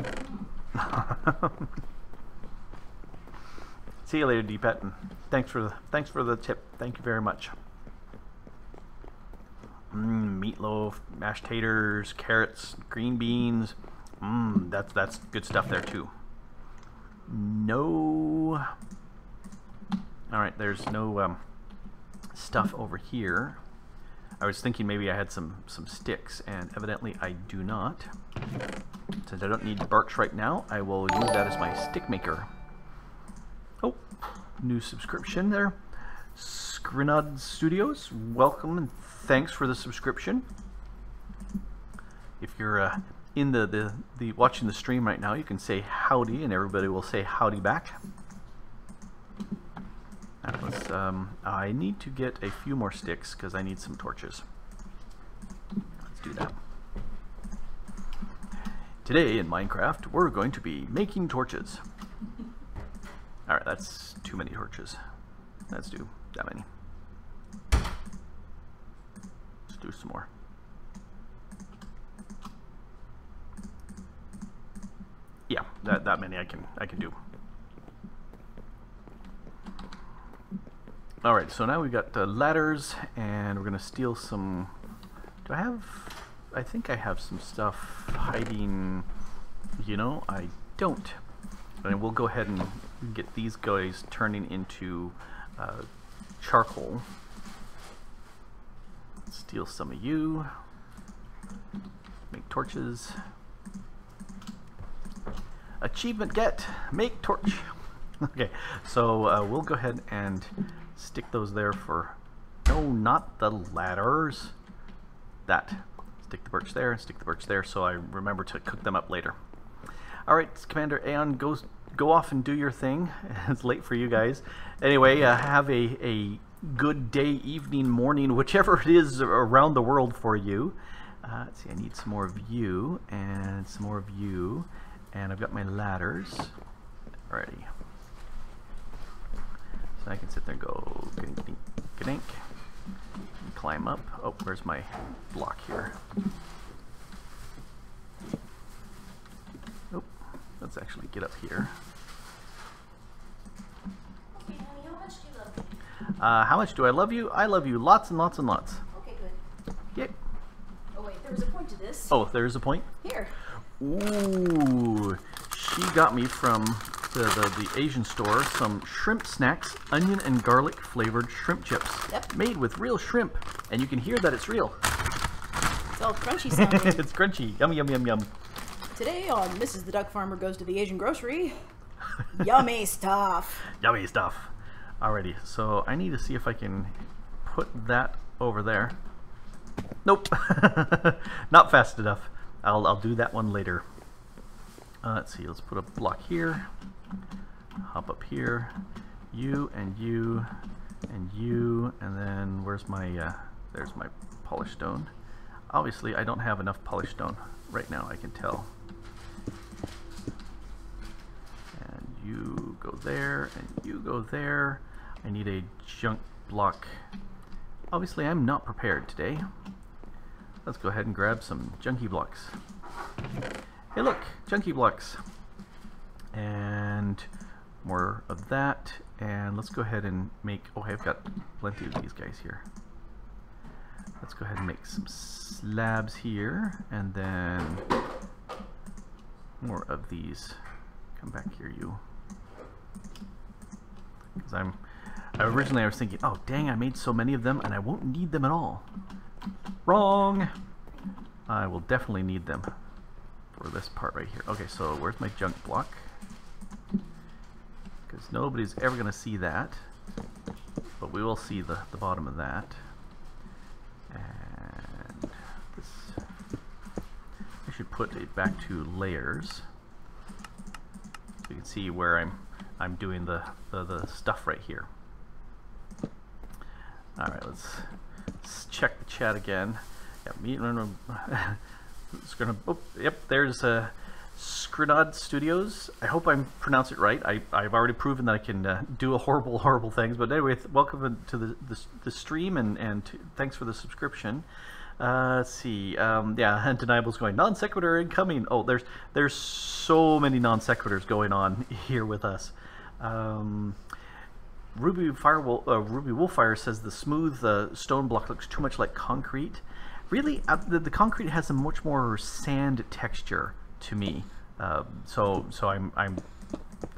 See you later, D-Pat, and thanks for the tip. Thank you very much. Meatloaf, mashed taters, carrots, green beans. That's good stuff there too. No. All right, there's no stuff over here. I was thinking maybe I had some sticks, and evidently I do not. Since I don't need birch right now, I will use that as my stick maker. Oh, new subscription there. Skrinod Studios, welcome and thanks for the subscription. If you're in the watching the stream right now, you can say howdy, and everybody will say howdy back. That was, I need to get a few more sticks because I need some torches. Let's do that. Today in Minecraft, we're going to be making torches. All right, that's too many torches. Let's do that many. Let's do some more. Yeah, that many I can do. All right, so now we've got ladders, and we're gonna steal some. Do I have? I think I have some stuff hiding. You know, I don't. And we'll go ahead and get these guys turning into charcoal. Steal some of you. Make torches. Achievement get, make torch. Okay, so we'll go ahead and stick those there for, no, not the ladders. That. Stick the birch there, stick the birch there, so I remember to cook them up later. Alright, Commander Aeon, go off and do your thing. It's late for you guys. Anyway, have a good day, evening, morning, whichever it is around the world for you. Let's see, I need some more of you, and some more of you. And I've got my ladders ready. So I can sit there and go gadink, and climb up. Oh, where's my block here? Oh, let's actually get up here. Okay, honey, how much do you love me? How much do I love you? I love you lots and lots and lots. Okay, good. Yep. Oh wait, there was a point to this. Oh, there's a point? Here. Ooh, she got me from the Asian store some shrimp snacks, onion and garlic flavored shrimp chips. Yep. Made with real shrimp, and you can hear that it's real. It's all crunchy sounding. It's crunchy. Yum, yum, yum, yum. Today on Mrs. the Duck Farmer Goes to the Asian Grocery, yummy stuff. Yummy stuff. Alrighty, so I need to see if I can put that over there. Nope, not fast enough. I'll do that one later. Let's see, let's put a block here, hop up here, you and you and you, and then where's my There's my polished stone. Obviously, I don't have enough polished stone right now, I can tell. And you go there, and you go there. I need a junk block. Obviously, I'm not prepared today. Let's go ahead and grab some junky blocks. Hey look, junky blocks. And more of that. And let's go ahead and make, oh, I've got plenty of these guys here. Let's go ahead and make some slabs here, and then more of these. Come back here, you. Because originally I was thinking, oh dang, I made so many of them and I won't need them at all. Wrong! I will definitely need them for this part right here. Okay, so where's my junk block? Because nobody's ever going to see that, but we will see the bottom of that. And this, I should put it back to layers so you can see where I'm doing the stuff right here. All right, let's check the chat again. Yeah, it's gonna. Oh, yep, there's Skrinod Studios. I hope I'm pronouncing it right. I've already proven that I can do horrible things. But anyway, welcome to the stream, and thanks for the subscription. Let's see. Yeah, Undeniable's going non sequitur incoming. Oh, there's so many non sequiturs going on here with us. Ruby Wolfire says the smooth stone block looks too much like concrete. Really, the concrete has a much more sand texture to me. So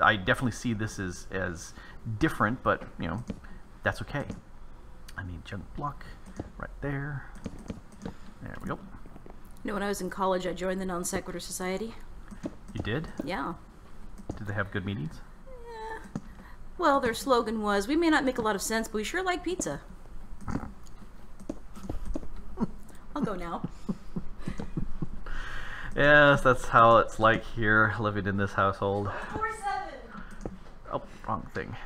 I definitely see this as different, but you know, that's okay. I need junk block right there. There we go. You know, when I was in college, I joined the Non Sequitur Society. You did? Yeah. Did they have good meetings? Yeah. Well, their slogan was, "We may not make a lot of sense, but we sure like pizza." I'll go now. Yes, that's how it's like here, living in this household. 4-7. Oh, wrong thing.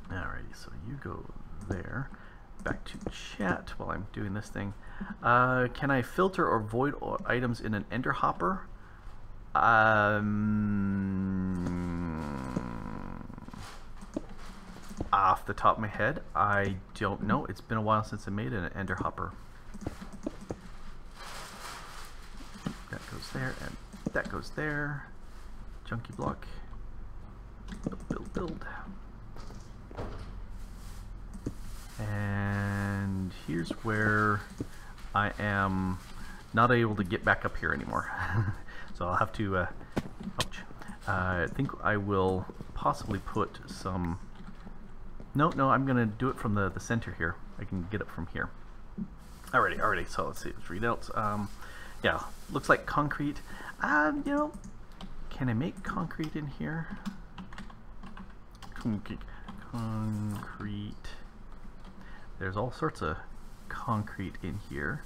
Alrighty, so you go there. Back to chat while I'm doing this thing. Can I filter or void items in an ender hopper? Off the top of my head, I don't know. It's been a while since I made an ender hopper. That goes there, and that goes there. Junky block. Build. And here's where I am not able to get back up here anymore. So I'll have to, ouch. I think I will possibly put some... No, I'm going to do it from the center here. I can get it from here. Alrighty, so let's see, let's read out. Yeah, looks like concrete. You know, can I make concrete in here? Concrete. There's all sorts of concrete in here.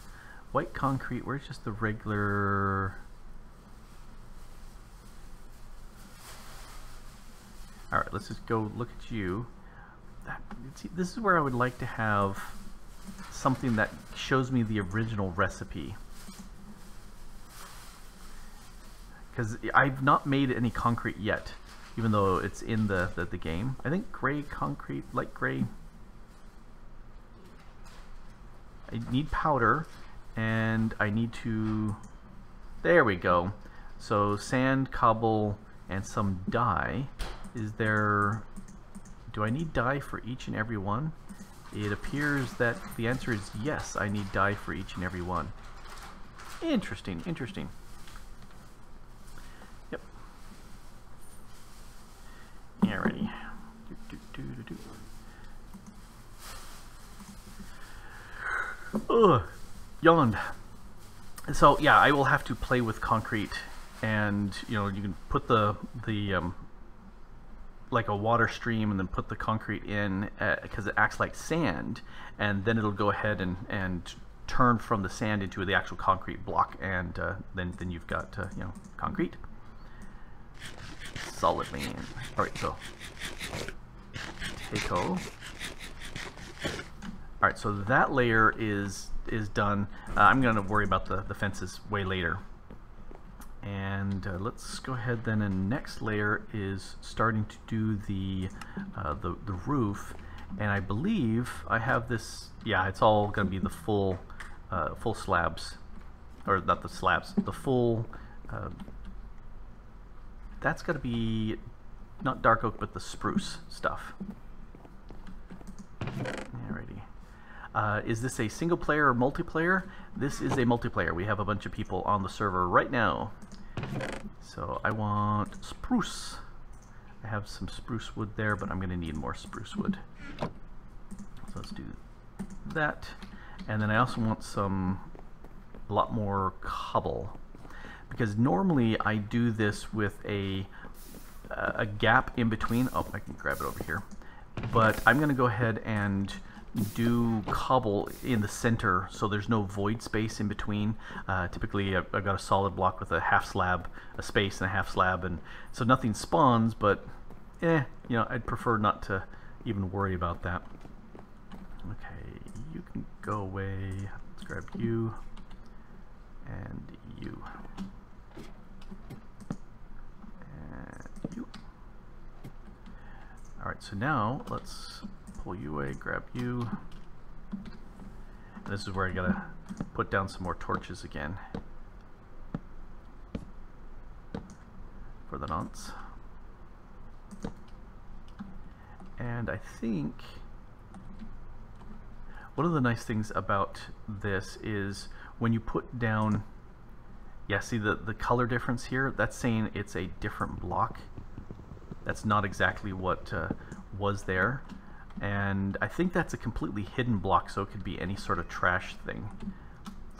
White concrete, where's just the regular... Alright, let's just go look at you. See, this is where I would like to have something that shows me the original recipe. Because I've not made any concrete yet, even though it's in the game. I think gray concrete, light gray. I need powder, and I need to... There we go. So sand, cobble, and some dye. Is there... Do I need dye for each and every one? It appears that the answer is yes, I need dye for each and every one. Interesting. Yep. Alrighty. Ugh, yawned. So yeah, I will have to play with concrete, and you know, you can put the like a water stream and then put the concrete in because it acts like sand, and then it'll go ahead and turn from the sand into the actual concrete block, and then you've got you know, concrete. Solid man. All right, so Keiko. Alright, so that layer is done. I'm going to worry about the fences way later. And let's go ahead then, and next layer is starting to do the roof. And I believe I have this, yeah, it's all going to be the full slabs, or not the slabs, the full, that's got to be not dark oak, but the spruce stuff. Alrighty. Is this a single player or multiplayer? This is a multiplayer. We have a bunch of people on the server right now. So I want spruce. I have some spruce wood there, but I'm going to need more spruce wood. So let's do that. And then I also want a lot more cobble, because normally I do this with a gap in between. Oh, I can grab it over here. But I'm going to go ahead and do cobble in the center so there's no void space in between. Typically I've got a solid block with a half slab, a space and a half slab, and so nothing spawns, but you know, I'd prefer not to even worry about that. Okay, you can go away. Let's grab you and you and you. Alright, so now let's pull you away, grab you. And this is where I gotta put down some more torches again for the nonce. And I think one of the nice things about this is when you put down, yeah, see the color difference here? That's saying it's a different block. That's not exactly what was there. And I think that's a completely hidden block, so it could be any sort of trash thing.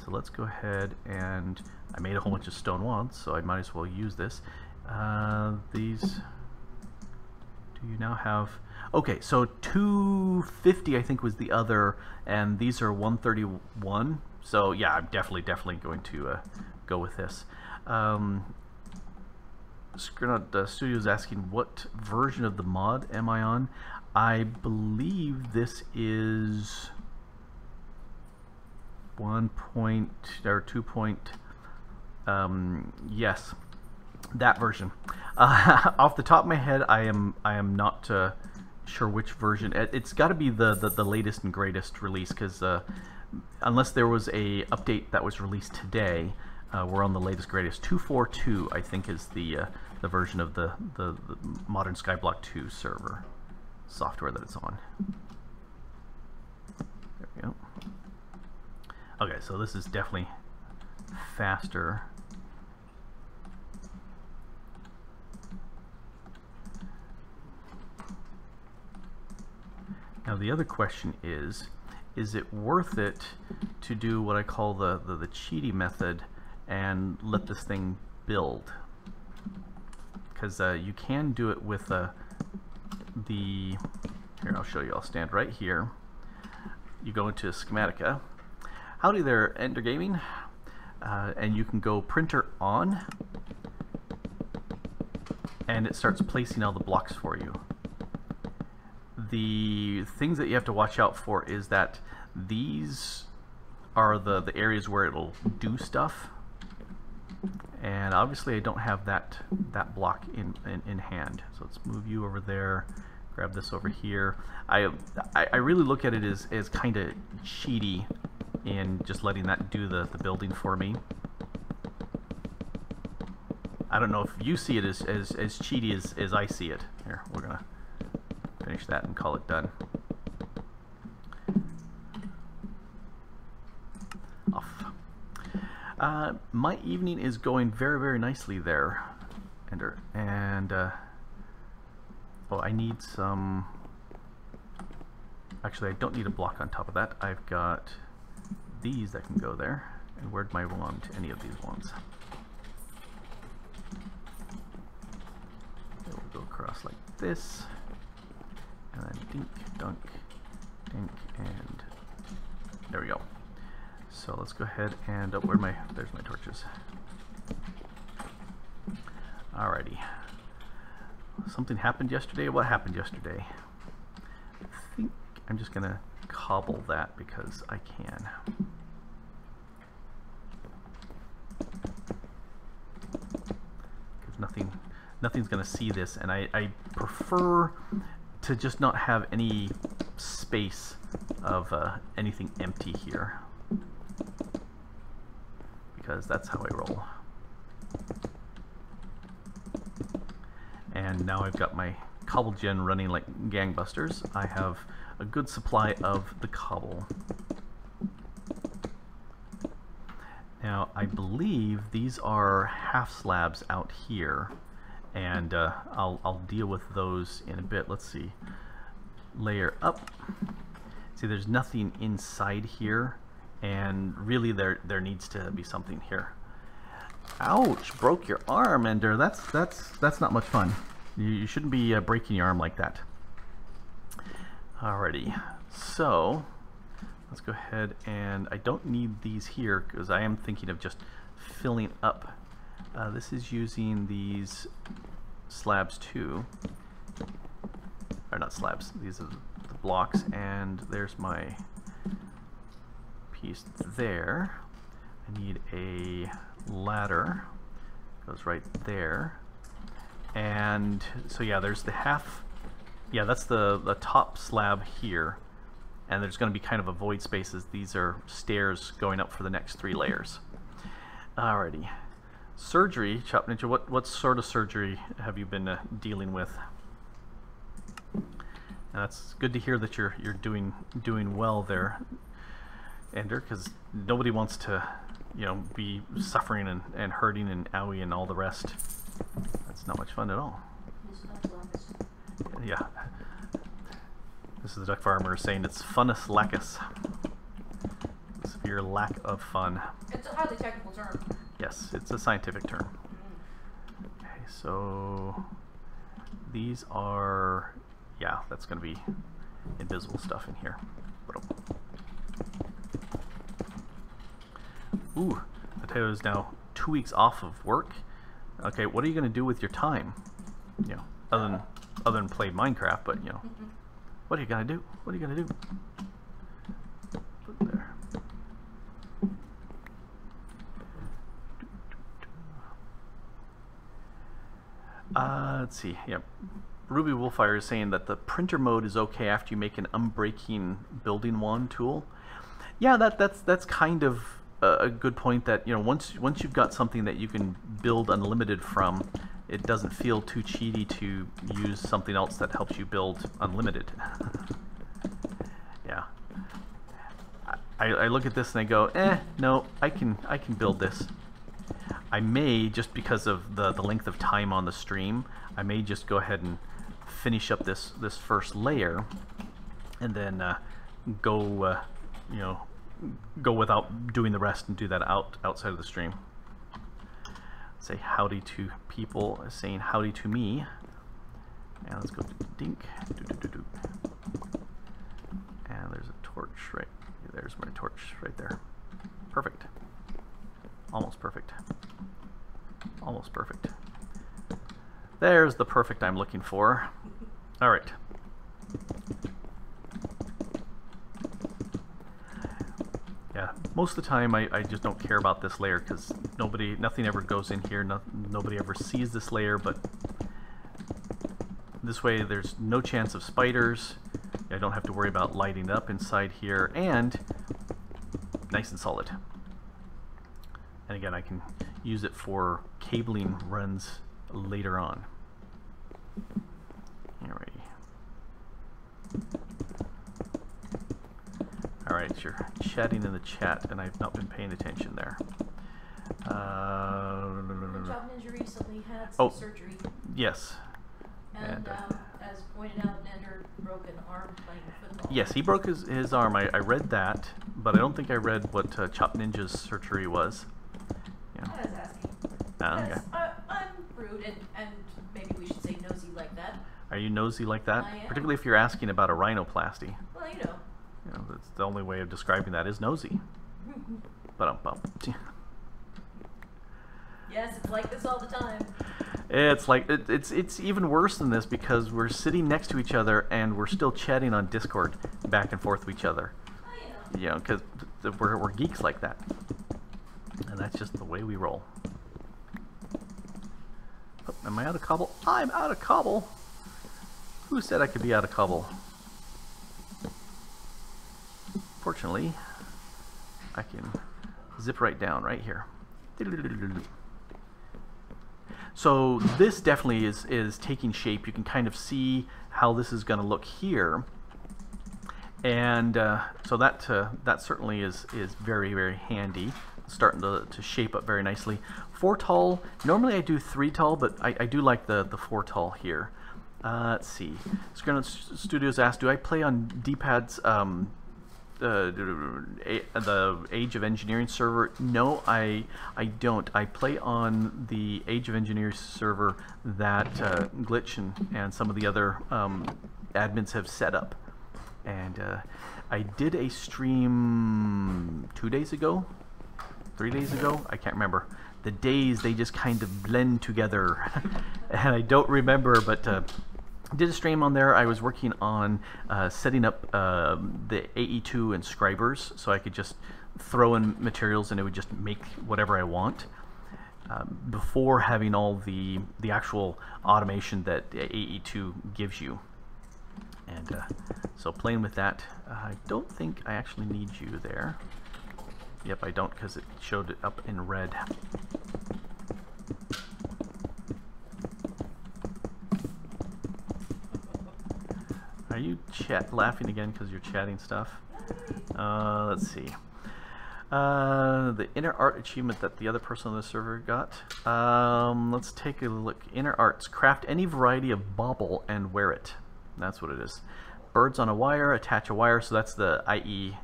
So let's go ahead, and I made a whole bunch of stone wads, so I might as well use this. These, do you now have, okay, so 250 I think was the other, and these are 131. So yeah, I'm definitely going to go with this. Skrnod Studio is asking, what version of the mod am I on? I believe this is 1 point or 2 point. Yes, that version. Off the top of my head, I am not sure which version. It's got to be the latest and greatest release, because unless there was a update that was released today, we're on the latest greatest. 242 I think is the version of the Modern Skyblock 2 server software that it's on. There we go. Okay, so this is definitely faster. Now the other question is it worth it to do what I call the cheaty method and let this thing build? Because you can do it with here, I'll show you. I'll stand right here. You go into Schematica. Howdy there, Ender Gaming. And you can go printer on, and it starts placing all the blocks for you. The things that you have to watch out for is that these are the areas where it'll do stuff, and obviously I don't have that block in hand. So let's move you over there, grab this over here. I really look at it as kind of cheaty in just letting that do the building for me. I don't know if you see it as cheaty as I see it. Here, we're gonna finish that and call it done. Off. My evening is going very nicely there, Ender. And oh, I need some. Actually, I don't need a block on top of that. I've got these that can go there. And where'd my wand? Any of these wands? It will go across like this. And then dink, dunk, dink, and there we go. So let's go ahead and there's my torches. Alrighty. Something happened yesterday. What happened yesterday? I'm just gonna cobble that because I can. Because nothing's gonna see this, and I prefer to just not have any space of anything empty here, because that's how I roll. And now I've got my cobble gen running like gangbusters. I have a good supply of the cobble. Now I believe these are half slabs out here, and I'll deal with those in a bit. Let's see. Layer up. See, there's nothing inside here, and really there needs to be something here. Ouch! Broke your arm, Ender. That's not much fun. You shouldn't be breaking your arm like that. Alrighty, so let's go ahead, and I don't need these here because I am thinking of just filling up. This is using these slabs too, or not slabs, these are the blocks, and there's my piece there. I need a ladder, goes right there, and so yeah, there's the half. Yeah, that's the top slab here, and there's going to be kind of a void spaces. These are stairs going up for the next 3 layers. Alrighty. Surgery, Chop Ninja, what sort of surgery have you been dealing with? And that's good to hear that you're doing well there, Ender, because nobody wants to, you know, be suffering and hurting and owie and all the rest. That's not much fun at all. Yeah. This is the duck farmer saying it's funnus lacus. Severe lack of fun. It's a highly technical term. Yes, it's a scientific term. Okay, so these are, yeah, that's going to be invisible stuff in here. Ooh, Mateo is now 2 weeks off of work. Okay, what are you going to do with your time? You know, other than play Minecraft, but you know, what are you gonna do? What are you gonna do? Put there. Let's see. Yep. Ruby Wolfire is saying that the printer mode is okay after you make an unbreaking building wand tool. Yeah, that's kind of a good point. That, you know, once you've got something that you can build unlimited from, it doesn't feel too cheaty to use something else that helps you build unlimited. Yeah. I look at this and I go, no, I can build this. I may, just because of the length of time on the stream, I may just go ahead and finish up this first layer, and then go you know, go without doing the rest and do that outside of the stream. Say howdy to people, saying howdy to me. And let's go to dink. And there's a torch right. There's my torch right there. Perfect. Almost perfect. Almost perfect. There's the perfect I'm looking for. All right. Yeah, most of the time I just don't care about this layer because nothing ever goes in here. Nobody ever sees this layer, but this way there's no chance of spiders. I don't have to worry about lighting up inside here, and nice and solid. And again, I can use it for cabling runs later on. Alrighty. Alright, you're chatting in the chat, and I've not been paying attention there. Job Ninja recently had some surgery. Yes. And as pointed out, Ender broke an arm playing football. Yes, he broke his arm. I read that, but I don't think I read what Chop Ninja's surgery was. Yeah. I was asking. Okay. I'm rude and maybe we should say nosy like that. Are you nosy like that? I am. Particularly if you're asking about a rhinoplasty. Well, you know. You know, that's the only way of describing that is nosy. Ba-dum-bum. Yes, it's like this all the time. It's like it's even worse than this because we're sitting next to each other and we're still chatting on Discord back and forth with each other. Oh, yeah. You know, because we're geeks like that, and that's just the way we roll. Oh, am I out of cobble? I'm out of cobble. Who said I could be out of cobble? Fortunately, I can zip right down right here. So this definitely is taking shape. You can kind of see how this is going to look here, and so that certainly is very, very handy. Starting to shape up very nicely. 4 tall. Normally I do 3 tall, but I do like the 4 tall here. Let's see. Screen Studios asked, do I play on D-pads? The Age of Engineering server? No, I don't. I play on the Age of Engineering server that Glitch and some of the other admins have set up. And I did a stream 2 days ago, 3 days ago, I can't remember. The days, they just kind of blend together. And I don't remember, but did a stream on there. I was working on setting up the AE2 inscribers, so I could just throw in materials and it would just make whatever I want, before having all the actual automation that AE2 gives you. And so playing with that, I don't think I actually need you there. Yep, I don't, because it showed it up in red. Are you laughing again because you're chatting stuff? Let's see. The inner art achievement that the other person on the server got. Let's take a look. Inner arts. Craft any variety of bauble and wear it. That's what it is. Birds on a wire. Attach a wire. So that's the IE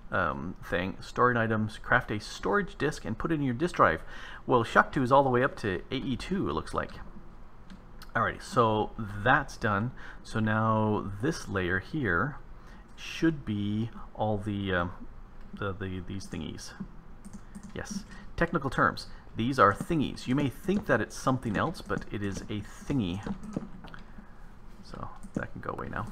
thing. Storing items. Craft a storage disk and put it in your disk drive. Well, Shaktu is all the way up to AE2, it looks like. Alrighty, so that's done. So now this layer here should be all these thingies. Yes, technical terms. These are thingies. You may think that it's something else, but it is a thingy. So that can go away now.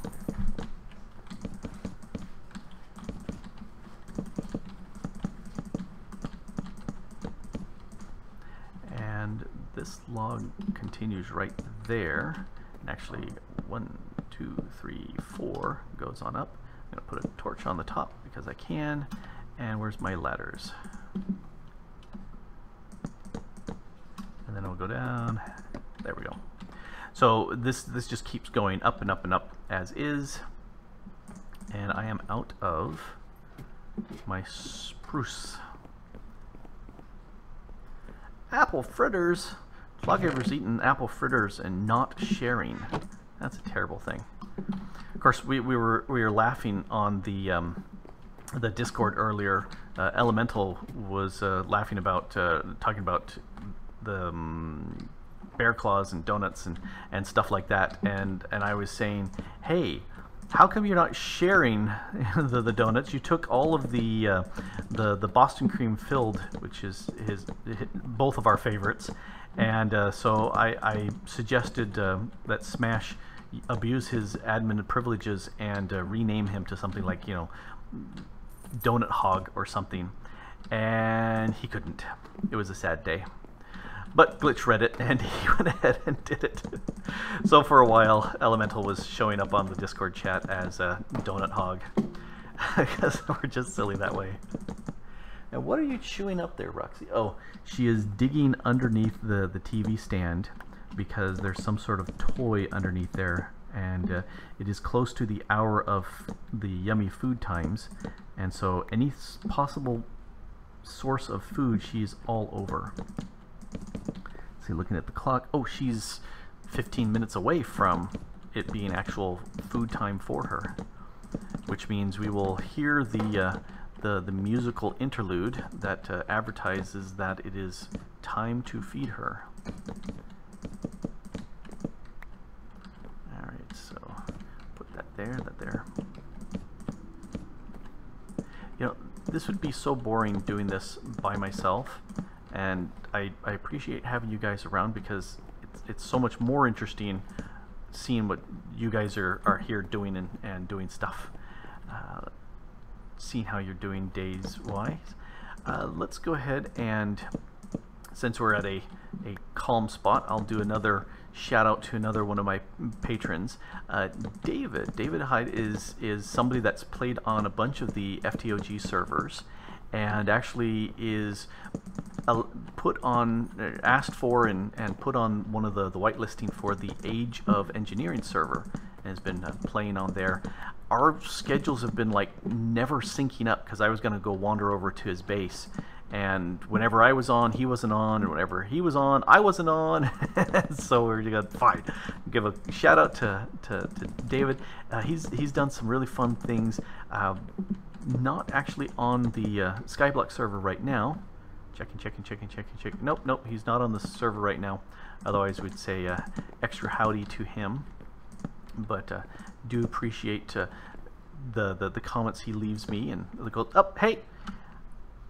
And this log continues right there. Actually, 1, 2, 3, 4 goes on up. I'm going to put a torch on the top because I can. And where's my ladders? And then I'll go down. There we go. So this just keeps going up and up and up as is. And I am out of my spruce. Apple fritters. Lawgiver's eaten apple fritters and not sharing. That's a terrible thing. Of course, we were laughing on the Discord earlier. Elemental was laughing about talking about the bear claws and donuts and stuff like that, and I was saying, hey, how come you're not sharing the donuts? You took all of the Boston cream filled, which is both of our favorites, and so I suggested that Smash abuse his admin privileges and rename him to something like, you know, Donut Hog or something, and he couldn't. It was a sad day. But Glitch read it, and he went ahead and did it. So for a while, Elemental was showing up on the Discord chat as Donut Hog, because we're just silly that way. And what are you chewing up there, Roxy? Oh, she is digging underneath the TV stand because there's some sort of toy underneath there, and it is close to the hour of the yummy food times, and so any possible source of food, she's all over. See, looking at the clock, oh, she's 15 minutes away from it being actual food time for her, which means we will hear the musical interlude that advertises that it is time to feed her. Alright, so put that there, that there. You know, this would be so boring doing this by myself, and I appreciate having you guys around because it's so much more interesting seeing what you guys are here doing and doing stuff. Seeing how you're doing days wise. Let's go ahead and, since we're at a calm spot, I'll do another shout out to another one of my patrons. David Hyde is somebody that's played on a bunch of the FTOG servers and actually is asked for and put on one of the whitelisting for the Age of Engineering server and has been playing on there. Our schedules have been like never syncing up because I was going to go wander over to his base, and whenever I was on, he wasn't on, and whenever he was on, I wasn't on. So we're gonna fine. Give a shout out to David. He's done some really fun things. Not actually on the Skyblock server right now. Checking. Nope, he's not on the server right now. Otherwise, we'd say extra howdy to him. But do appreciate the comments he leaves me, and they go, oh, hey,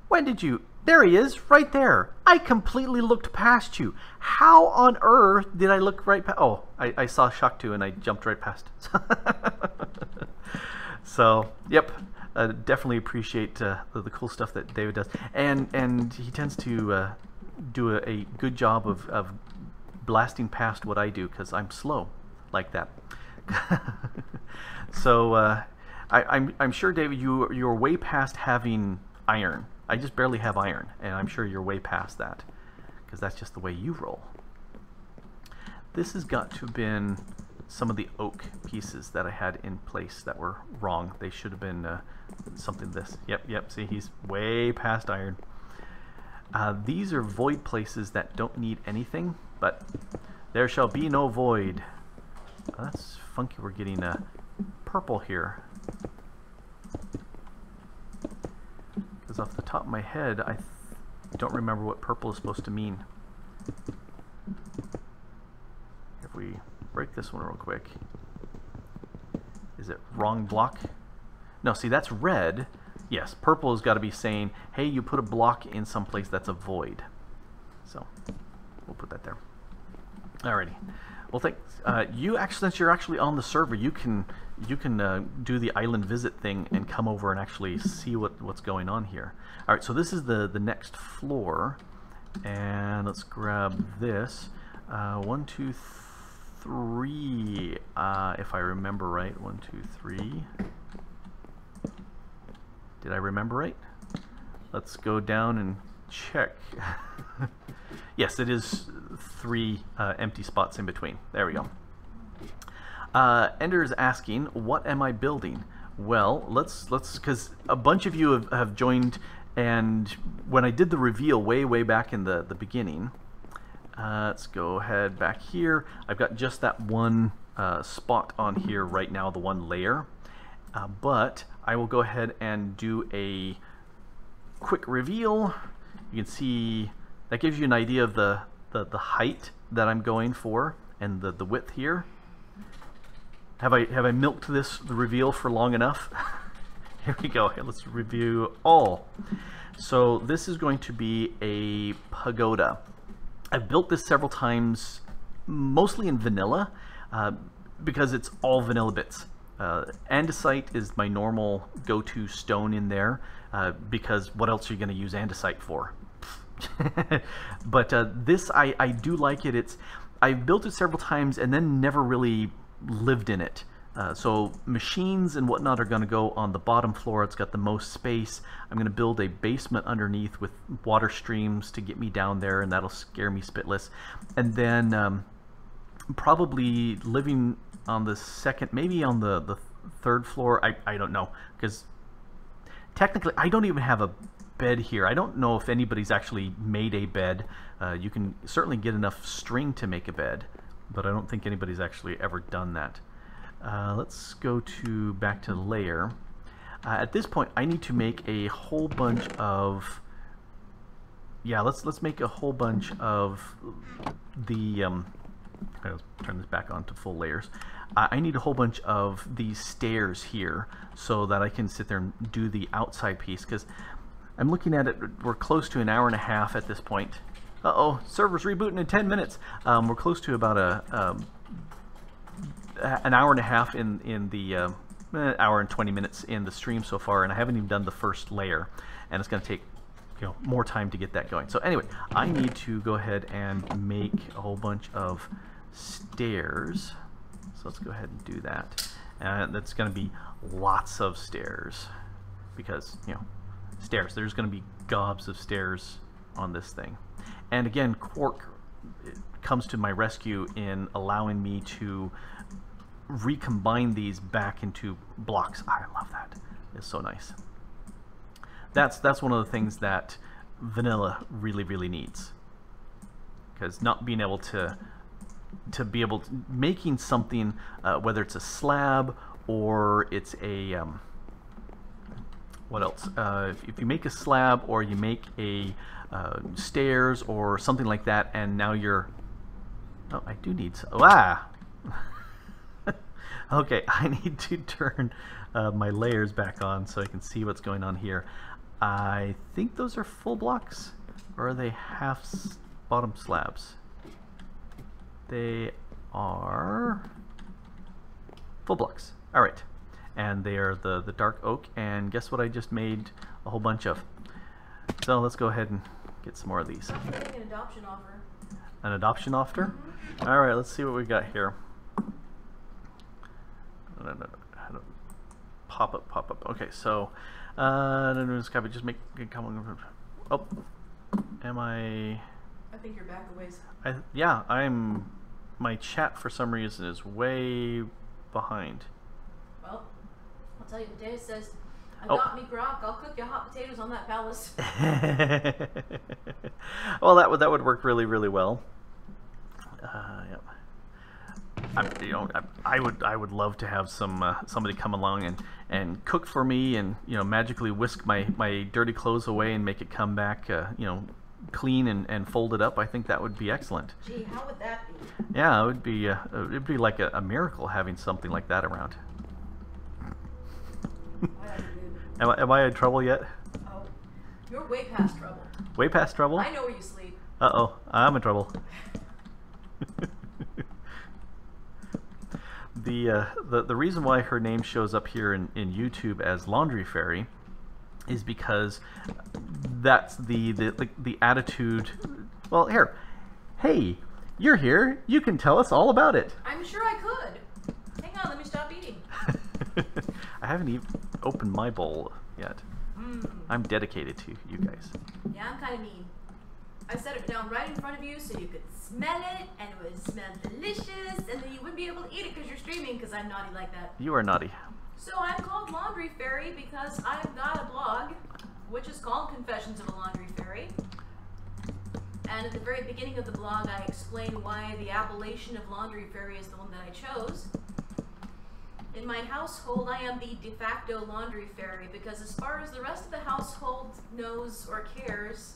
when did you? There he is, right there. I completely looked past you. How on earth did I look right past? Oh, I saw Shaktu and I jumped right past. So, yep, definitely appreciate the cool stuff that David does, and he tends to do a good job of blasting past what I do because I'm slow like that. So I'm sure, David, you're way past having iron. I just barely have iron, and I'm sure you're way past that because that's just the way you roll. This has got to have been some of the oak pieces that I had in place that were wrong. They should have been something this. Yep, see, he's way past iron. These are void places that don't need anything, but there shall be no void. That's funky. We're getting purple here. Because off the top of my head, I don't remember what purple is supposed to mean. If we break this one real quick. Is it wrong block? No, see, that's red. Yes, purple has got to be saying, hey, you put a block in some place that's a void. So, we'll put that there. Alrighty. Well, thanks. You actually, since you're actually on the server, you can do the island visit thing and come over and actually see what's going on here. All right, so this is the next floor, and let's grab this. 1, 2, 3. If I remember right, 1, 2, 3. Did I remember right? Let's go down and check. Yes, it is 3 empty spots in between. There we go. Ender is asking, what am I building? Well, let's because a bunch of you have joined, and when I did the reveal way back in the beginning, let's go ahead back here. I've got just that one spot on here right now, the one layer, but I will go ahead and do a quick reveal. You can see that gives you an idea of the height that I'm going for and the width here. Have I milked the reveal for long enough? Here we go. Here, let's review all. So this is going to be a pagoda. I've built this several times, mostly in vanilla, because it's all vanilla bits. Andesite is my normal go-to stone in there, because what else are you going to use andesite for? But this, I do like it. I've built it several times and then never really lived in it. So machines and whatnot are going to go on the bottom floor. It's got the most space. I'm going to build a basement underneath with water streams to get me down there, and that'll scare me spitless. And then probably living on the second, maybe on the third floor. I don't know, because technically I don't even have a bed here. I don't know if anybody's actually made a bed. You can certainly get enough string to make a bed, but I don't think anybody's actually ever done that. Let's go back to layer. At this point, I need to make a whole bunch of. Yeah, let's make a whole bunch of the. Let's turn this back on to full layers. I need a whole bunch of these stairs here so that I can sit there and do the outside piece, because I'm looking at it, we're close to an hour and a half at this point. Uh-oh, server's rebooting in 10 minutes. We're close to about an hour and a half in the hour and 20 minutes in the stream so far, and I haven't even done the first layer, and it's going to take more time to get that going. So anyway, I need to go ahead and make a whole bunch of stairs. So let's go ahead and do that. And that's going to be lots of stairs because, stairs. There's going to be gobs of stairs on this thing. And again, Quark comes to my rescue in allowing me to recombine these back into blocks. I love that. It's so nice. That's one of the things that vanilla really needs, because not being able to making something, whether it's a slab or it's a what else, if you make a slab or you make a stairs or something like that, and now you're I do need okay, I need to turn my layers back on so I can see what's going on here. I think those are full blocks, or are they half bottom slabs? They are full blocks. All right, and they are the dark oak, and guess what I just made a whole bunch of. So let's go ahead and get some more of these. I'm getting an adoption offer. An adoption offer? Mm-hmm. All right, let's see what we got here. Pop up. Okay, so just make it come. Oh, am I? I think you're back a ways. Yeah, I'm. My chat for some reason is way behind. Well, I'll tell you what Dave says. I got me Grok. I'll cook you hot potatoes on that palace. Well, that would work really well. Yep. I would love to have somebody come along and cook for me, and magically whisk my dirty clothes away and make it come back clean and folded up. I think that would be excellent. Gee, how would that be? Yeah, it'd be like a miracle having something like that around. Am I in trouble yet? Oh, you're way past trouble. Way past trouble? I know where you sleep. Uh-oh, I'm in trouble. The reason why her name shows up here in YouTube as Laundry Fairy is because that's the attitude. Well, here, hey, you're here. You can tell us all about it. I'm sure I could. Hang on, let me stop eating. I haven't even opened my bowl yet. I'm dedicated to you guys. Yeah, I'm kind of mean. I set it down right in front of you so you could smell it, and it would smell delicious, and then you wouldn't be able to eat it because you're streaming, because I'm naughty like that. You are naughty. So I'm called Laundry Fairy because I've got a blog, which is called Confessions of a Laundry Fairy. And at the very beginning of the blog, I explain why the appellation of Laundry Fairy is the one that I chose. In my household, I am the de facto Laundry Fairy, because as far as the rest of the household knows or cares,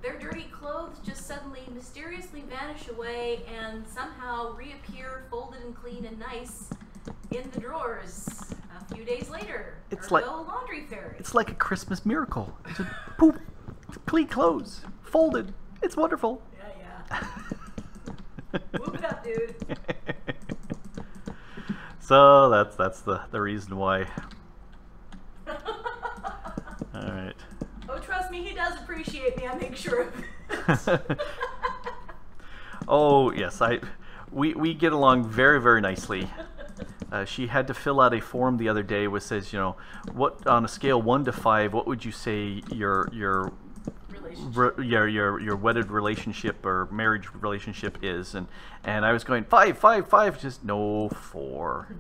their dirty clothes just suddenly mysteriously vanish away and somehow reappear folded and clean and nice in the drawers a few days later. It's Laundry Fairy. It's like a Christmas miracle. Just poop, clean clothes, folded. It's wonderful. Yeah. Whoop it up, dude. So that's the reason why. All right. Oh, trust me, he does appreciate me. I make sure of it. Oh yes, we get along very nicely. She had to fill out a form the other day which says, what on a scale 1 to 5, what would you say your wedded relationship or marriage relationship is? And I was going 5. Just no, 4.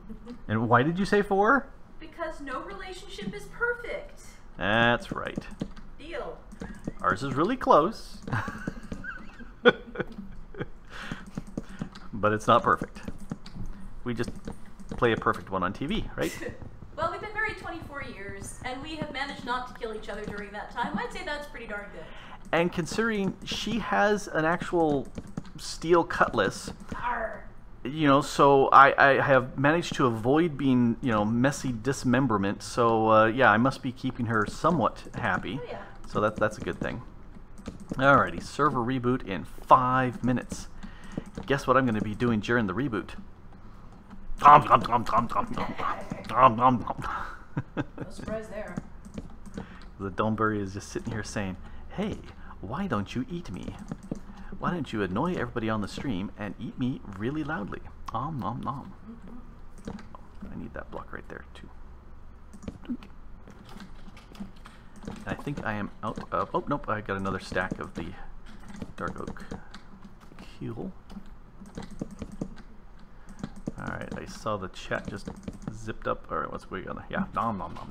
And why did you say 4? Because no relationship is perfect. That's right. Deal. Ours is really close. But it's not perfect. We just play a perfect one on TV, right? Well, we've been married 24 years, and we have managed not to kill each other during that time. I'd say that's pretty darn good. And considering she has an actual steel cutlass, Arr. So I have managed to avoid being, messy dismemberment. So yeah, I must be keeping her somewhat happy. Oh, yeah. So that's a good thing. Alrighty, server reboot in 5 minutes. Guess what I'm going to be doing during the reboot? No surprise there. The Donbury is just sitting here saying, "Hey, why don't you eat me? Why don't you annoy everybody on the stream and eat me really loudly? Nom nom nom." Oh, I need that block right there too. I think I am out of... Oh, nope, I got another stack of the dark oak keel. Alright, I saw the chat just zipped up. Alright, what's going on? Yeah, nom nom nom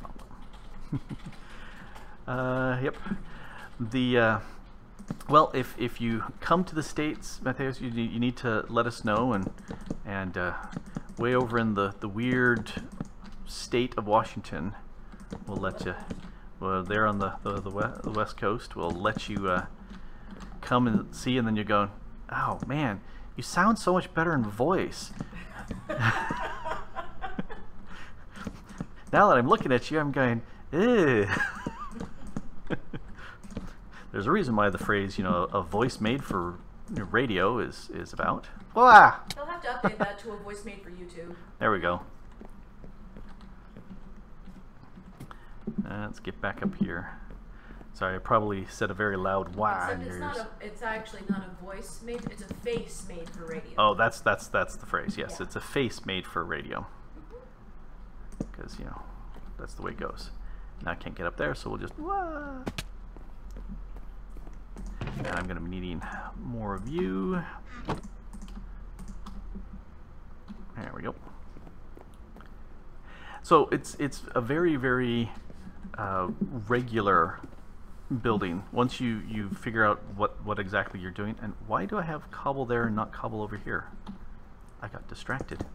nom. Yep. The, well, if you come to the States, Matthias, you need to let us know, and way over in the weird state of Washington, we'll let you... Well, there on the West Coast, we'll let you come and see, and then you're going, "Oh man, you sound so much better in voice." Now that I'm looking at you, I'm going, "Ew." There's a reason why the phrase, you know, a voice made for radio is about. Wah! They'll have to update that to a voice made for YouTube. There we go. Let's get back up here. Sorry, I probably said a very loud "wah" in your ears. It's actually not a voice made. It's a face made for radio. Oh, that's the phrase. Yes, yeah. It's a face made for radio. Because you know, that's the way it goes. Now I can't get up there, so we'll just "wah." And I'm going to be needing more of you. There we go. So it's a very regular building once you figure out what exactly you're doing. And why do I have cobble there and not cobble over here? I got distracted.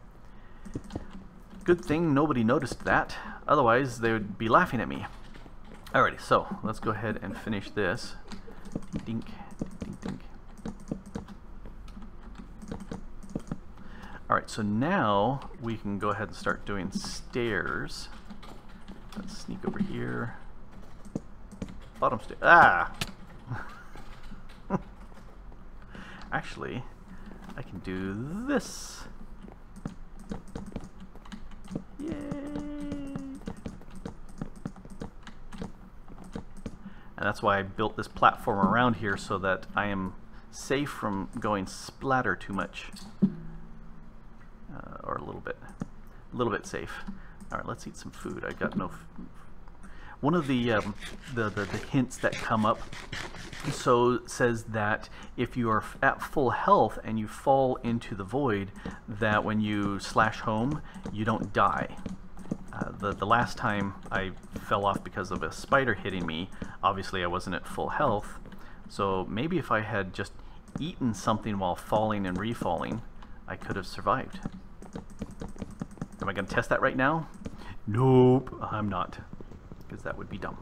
Good thing nobody noticed that, otherwise they would be laughing at me. Alrighty, so let's go ahead and finish this. Dink, dink, dink. Alright, so now we can go ahead and start doing stairs. Let's sneak over here. Bottom stair. Ah! Actually, I can do this. Yay! And that's why I built this platform around here, so that I am safe from going splatter too much. Or a little bit safe. All right, let's eat some food. I got no. One of the hints that come up says that if you are at full health and you fall into the void, that when you slash home, you don't die. The last time I fell off because of a spider hitting me, obviously I wasn't at full health. So maybe if I had just eaten something while falling and refalling, I could have survived. Am I going to test that right now? Nope, I'm not, because that would be dumb.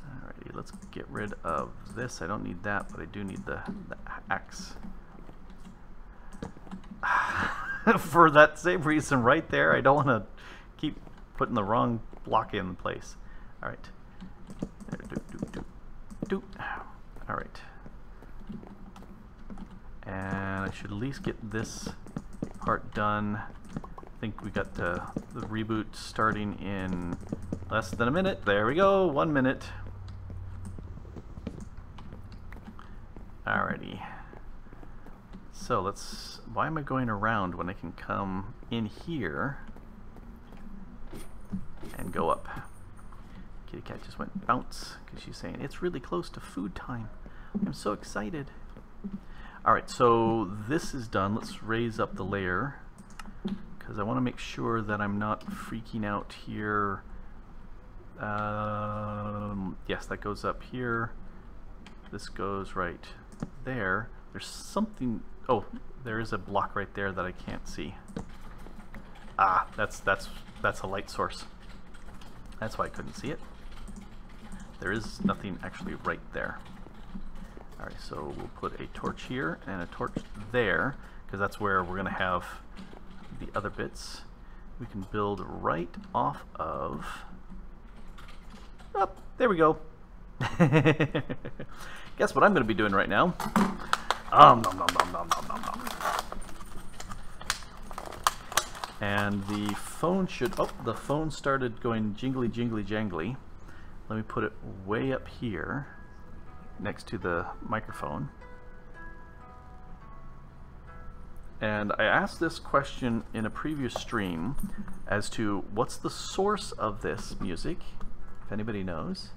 Alrighty, let's get rid of this. I don't need that, but I do need the axe. For that same reason right there, I don't want to keep putting the wrong block in place. Alright. Alright. And I should at least get this part done. I think we got the reboot starting in less than a minute. There we go, 1 minute. Alrighty. So let's, why am I going around when I can come in here and go up? Kitty cat just went bounce because she's saying it's really close to food time. I'm so excited. Alright, so this is done. Let's raise up the layer because I want to make sure that I'm not freaking out here. Yes, that goes up here. This goes right there. There's something... Oh, there is a block right there that I can't see. Ah, that's a light source. That's why I couldn't see it. There is nothing actually right there. Alright, so we'll put a torch here and a torch there, because that's where we're going to have the other bits. We can build right off of... Oh, there we go. Guess what I'm going to be doing right now? Nom, nom, nom, nom, nom, nom, nom. And the phone should... Oh, the phone started going jingly, jingly, jangly. Let me put it way up here next to the microphone. And I asked this question in a previous stream as to what's the source of this music, if anybody knows.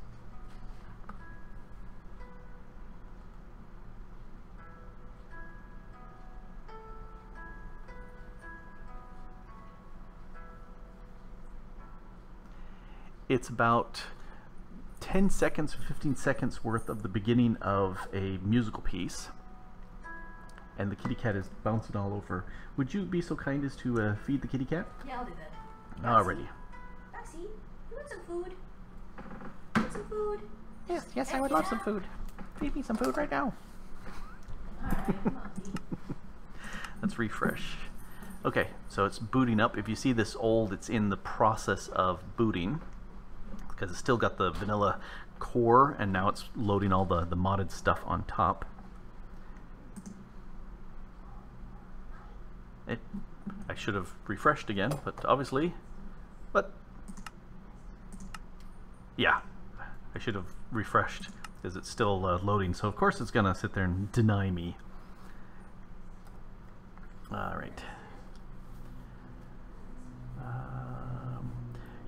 It's about 10 seconds or 15 seconds worth of the beginning of a musical piece. And the kitty cat is bouncing all over. Would you be so kind as to feed the kitty cat? Yeah, I'll do that. Alrighty. Roxy, you want some food? You want some food? Yes, I would love some food. Feed me some food right now. Alright, come on, Dee. Let's refresh. Okay, so it's booting up. If you see this old, it's in the process of booting, because it's still got the vanilla core, and now it's loading all the modded stuff on top. I should have refreshed again, but obviously, yeah, I should have refreshed because it's still loading. So of course it's gonna sit there and deny me. All right.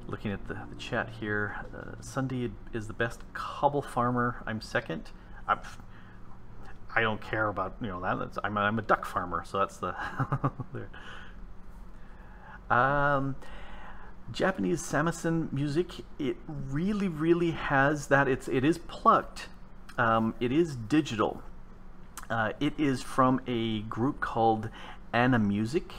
Looking at the chat here, Sunday is the best cobble farmer. I'm second. I don't care about, you know, that. I'm a duck farmer, so that's the there. Japanese samisen music, it really has that. It is plucked. It is digital. It is from a group called Anna Music,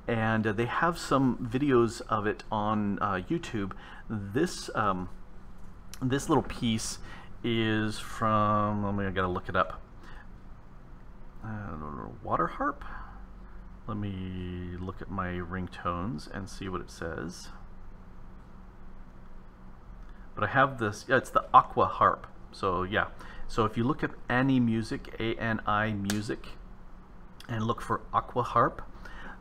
and they have some videos of it on YouTube. This this little piece is from, I gotta look it up. Water harp? Let me look at my ringtones and see what it says. But I have this, yeah, it's the aqua harp. So yeah, so if you look at Annie Music, A-N-I Music, and look for aqua harp,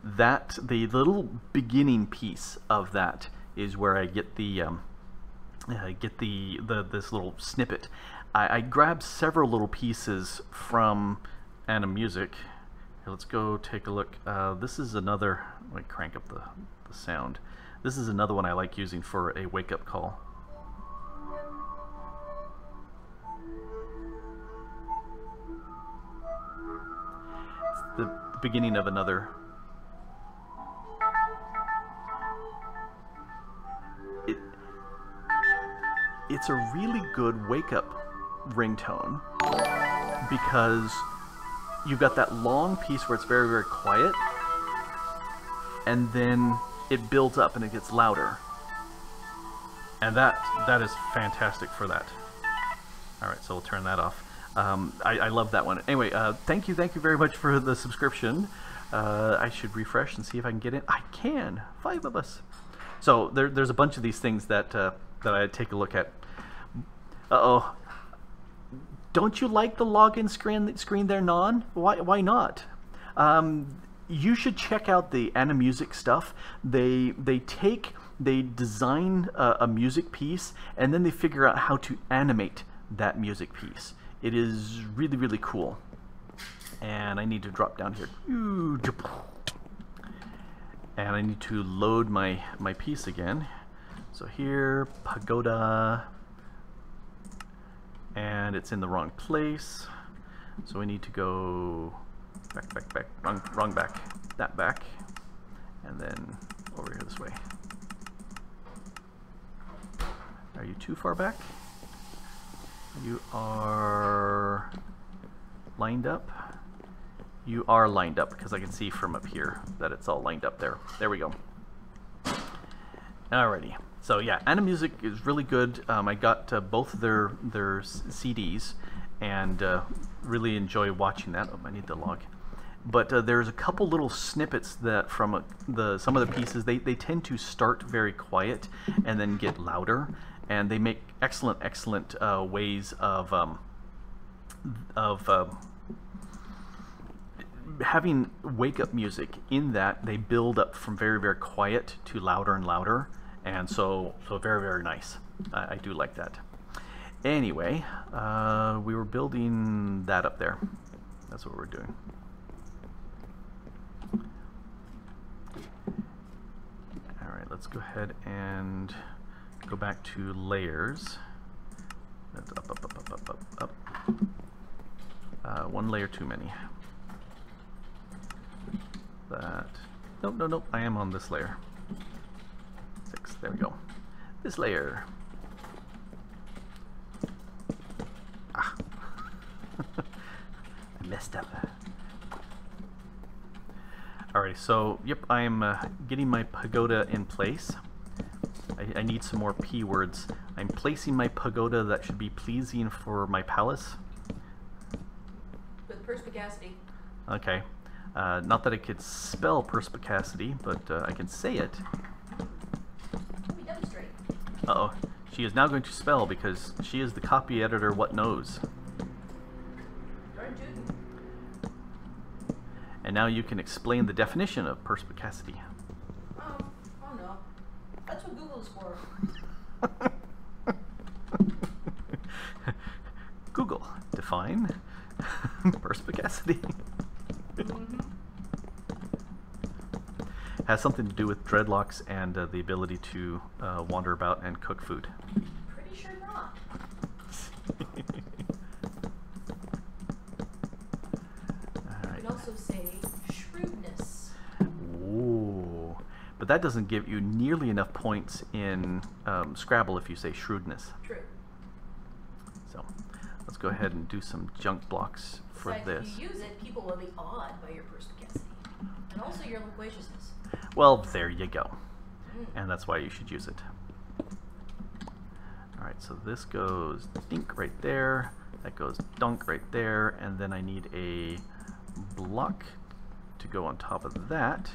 that the little beginning piece of that is where I get the this little snippet. I grabbed several little pieces from Anna Music. Here, let's go take a look. This is another, let me crank up the sound. This is another one I like using for a wake-up call. It's the beginning of another. It's a really good wake-up ringtone because you've got that long piece where it's very quiet, and then it builds up and it gets louder, and that is fantastic for that. All right, so we'll turn that off. I love that one. Anyway, thank you very much for the subscription. I should refresh and see if I can get in. I can. 5 of us. So there's a bunch of these things that that I take a look at. Uh-oh. Don't you like the login screen there, Non? Why not? You should check out the Anna Music stuff. They design a music piece, and then they figure out how to animate that music piece. It is really cool. And I need to drop down here. And I need to load my piece again. So here, pagoda, and it's in the wrong place. So we need to go back, wrong back, that back, and then over here this way. Are you too far back? You are lined up. You are lined up because I can see from up here that it's all lined up there. There we go. Alrighty. So yeah, Anna Music is really good. I got both of their CDs and really enjoy watching that. Oh, I need the log. But there's a couple little snippets that from some of the pieces, they tend to start very quiet and then get louder. and they make excellent, excellent ways of having wake-up music. In that they build up from very, very quiet to louder and louder, and so very, very nice. I do like that. Anyway, we were building that up there. That's what we're doing. All right, let's go ahead and go back to layers. That's up, up, up, up, up, up, up. One layer too many. That. Nope, nope, nope. I am on this layer. 6. There we go. This layer. Ah. I messed up. Alright, so yep, I am getting my pagoda in place. I need some more P words. I'm placing my pagoda that should be pleasing for my palace. With perspicacity. Okay. Not that I could spell perspicacity, but I can say it. Let me demonstrate. Uh-oh. She is now going to spell because she is the copy editor what knows. Darn tootin'. And now you can explain the definition of perspicacity. Oh no. That's what Google is for. Google, define perspicacity. Mm-hmm. Has something to do with dreadlocks and the ability to wander about and cook food. Pretty sure not. You can also say shrewdness. Ooh. But that doesn't give you nearly enough points in Scrabble if you say shrewdness. True. So let's go ahead and do some junk blocks for Besides, this. if you use it, people will be awed by your perspicacity. And also your loquaciousness. Well, there you go. Mm. And that's why you should use it. Alright, so this goes dink right there. That goes dunk right there. And then I need a block to go on top of that.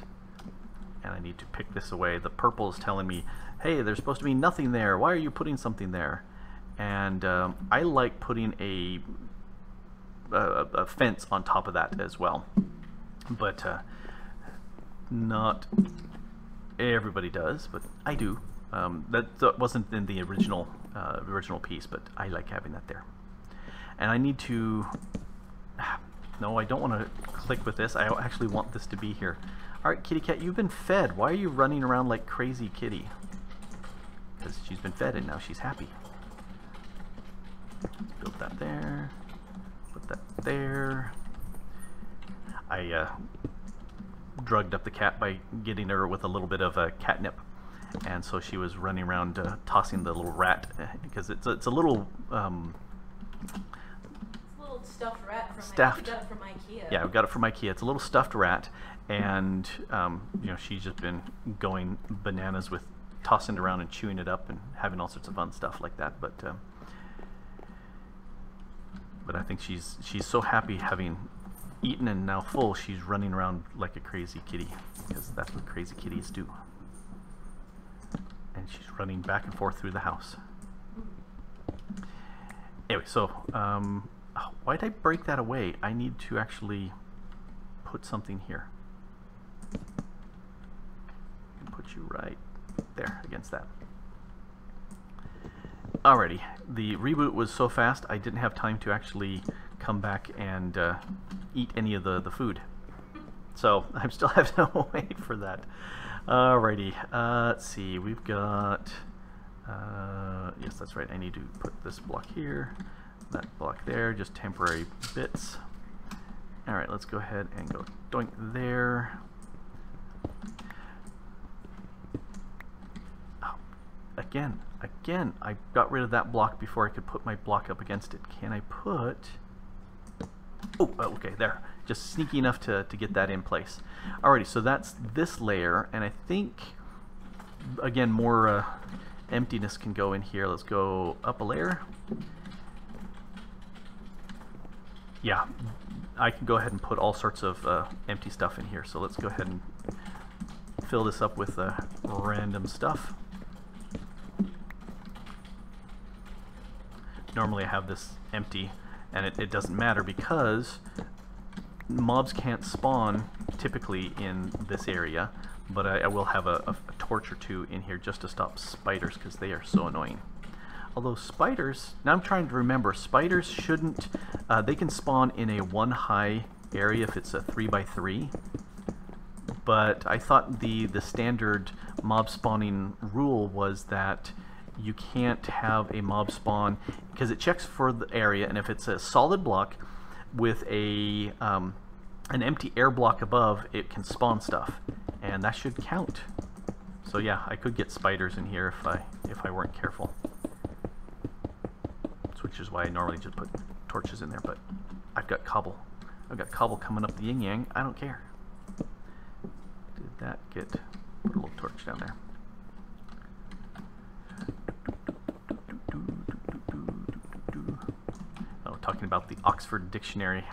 And I need to pick this away. The purple is telling me, hey, there's supposed to be nothing there. Why are you putting something there? And I like putting a fence on top of that as well. But not everybody does, but I do. That wasn't in the original piece, but I like having that there. And I need to... No, I don't want to click with this. I actually want this to be here. Alright, kitty cat, you've been fed. Why are you running around like crazy kitty? Because she's been fed and now she's happy. Let's build that there. Put that there. I drugged up the cat by getting her with a little bit of catnip. And so she was running around tossing the little rat, because it's a little... stuffed rat from stuffed. I got it from IKEA. Yeah, we got it from IKEA. It's a little stuffed rat, and you know, she's just been going bananas with tossing it around and chewing it up and having all sorts of fun stuff like that. But I think she's so happy having eaten and now full. She's running around like a crazy kitty, because that's what crazy kitties do. And she's running back and forth through the house. Anyway, so why did I break that away? I need to actually put something here. Put you right there against that. Alrighty, the reboot was so fast I didn't have time to actually come back and eat any of the food. So I still have to wait for that. Alrighty, let's see, we've got, yes, that's right, I need to put this block here, that block there, just temporary bits. Alright, let's go ahead and go doink there. Oh, again, I got rid of that block before I could put my block up against it. Can I put... Oh, okay, there. Just sneaky enough to get that in place. Alrighty, so that's this layer, and I think, again, more emptiness can go in here. Let's go up a layer. Yeah, I can go ahead and put all sorts of empty stuff in here. So let's go ahead and fill this up with random stuff. normally I have this empty, and it doesn't matter because mobs can't spawn typically in this area, but I will have a torch or two in here just to stop spiders because they are so annoying. Although spiders, now I'm trying to remember, spiders shouldn't, they can spawn in a 1 high area if it's a 3x3, but I thought the standard mob spawning rule was that you can't have a mob spawn because it checks for the area, and if it's a solid block with a an empty air block above, it can spawn stuff, and that should count. So yeah, I could get spiders in here if I weren't careful. Which is why I normally just put torches in there, but I've got cobble. I've got cobble coming up the yin-yang. I don't care. Did that get... put a little torch down there. Oh, talking about the Oxford Dictionary.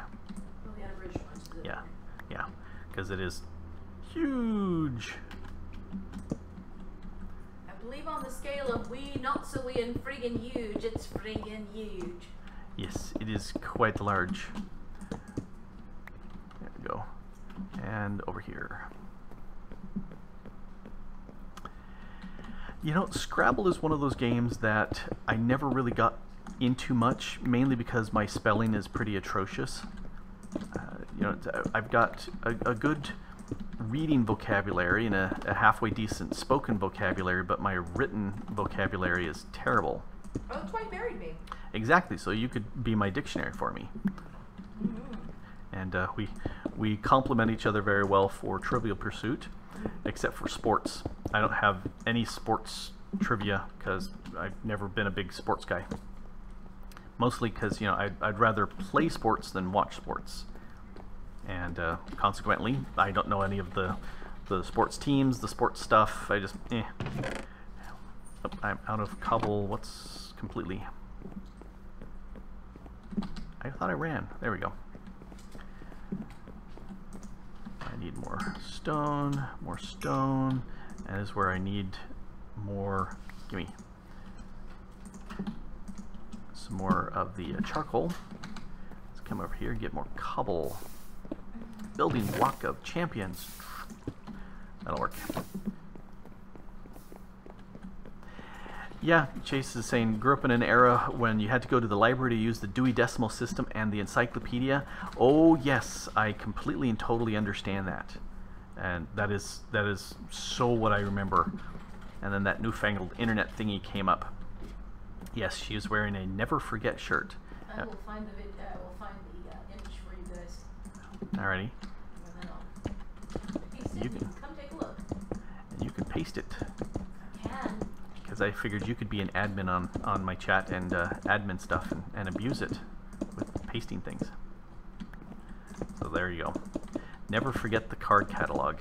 Well, the unabridged ones. Yeah, yeah, because it is huge. I believe on the scale of wee, not so wee, and friggin' huge, it's friggin' huge. Yes, it is quite large. There we go. And over here. You know, Scrabble is one of those games that I never really got into much, mainly because my spelling is pretty atrocious. You know, I've got a good reading vocabulary and a halfway decent spoken vocabulary, but my written vocabulary is terrible. Oh, that's why you married me. Exactly, so you could be my dictionary for me. And we complement each other very well for Trivial Pursuit, except for sports. I don't have any sports trivia because I've never been a big sports guy. Mostly because, you know, I'd rather play sports than watch sports. And consequently, I don't know any of the sports teams, the sports stuff. I just, eh. Oh, I'm out of cobble. What's completely... I thought I ran. There we go. I need more stone, and this is where I need more, gimme some more of the charcoal. Let's come over here and get more cobble. Building block of champions. That'll work. Yeah, Chase is saying, grew up in an era when you had to go to the library to use the Dewey Decimal System and the encyclopedia. Oh yes, I completely and totally understand that. And that is so what I remember. And then that newfangled internet thingy came up. Yes, she is wearing a Never Forget shirt. I will find the image for you guys. Alrighty. And then I'll paste it. You can Come take a look. And you can paste it. I can. Because I figured you could be an admin on my chat and admin stuff and abuse it with pasting things. So there you go. Never forget the card catalog.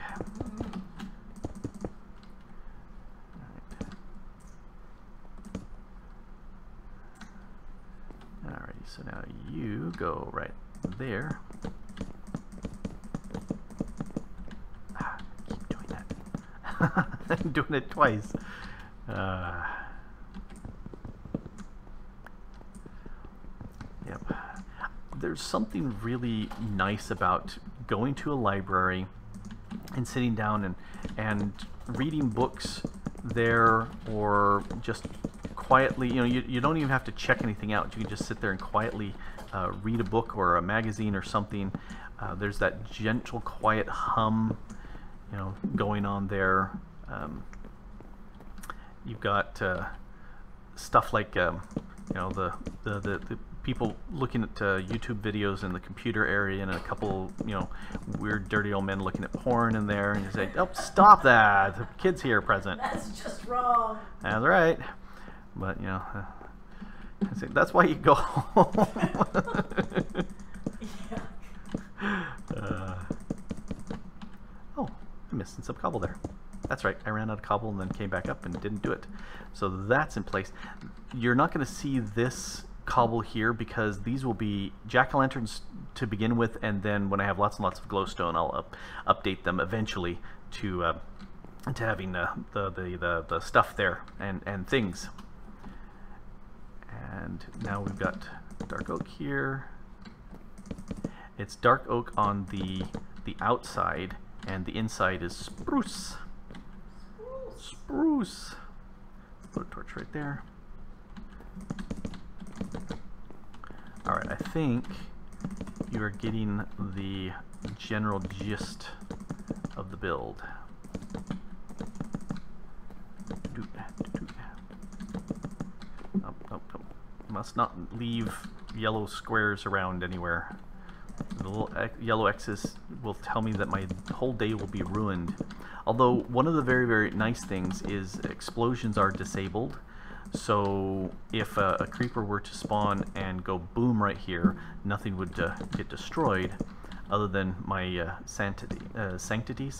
Alrighty, so now you go right there. Ah, keep doing that. I'm doing it twice. Yep. There's something really nice about going to a library and sitting down and reading books there, or just quietly, you know, you don't even have to check anything out. You can just sit there and quietly read a book or a magazine or something. There's that gentle, quiet hum, you know, going on there. You've got stuff like, you know, the people looking at YouTube videos in the computer area, and a couple, you know, weird, dirty old men looking at porn in there, and you say, "Oh, stop that! The kids here present." That's just wrong. That's right. But you know, I say, that's why you go home. Yeah. Oh, I'm missing some cobble there. That's right, I ran out of cobble and then came back up and didn't do it. So that's in place. You're not going to see this cobble here because these will be jack-o'-lanterns to begin with, and then when I have lots and lots of glowstone, I'll update them eventually to having the stuff there and things. And now we've got dark oak here. It's dark oak on the outside, and the inside is spruce. Spruce. Put a torch right there. Alright, I think you are getting the general gist of the build. Nope. Must not leave yellow squares around anywhere. The little yellow X's will tell me that my whole day will be ruined. Although one of the very, very nice things is explosions are disabled. So if a creeper were to spawn and go boom right here, nothing would get destroyed, other than my sanity,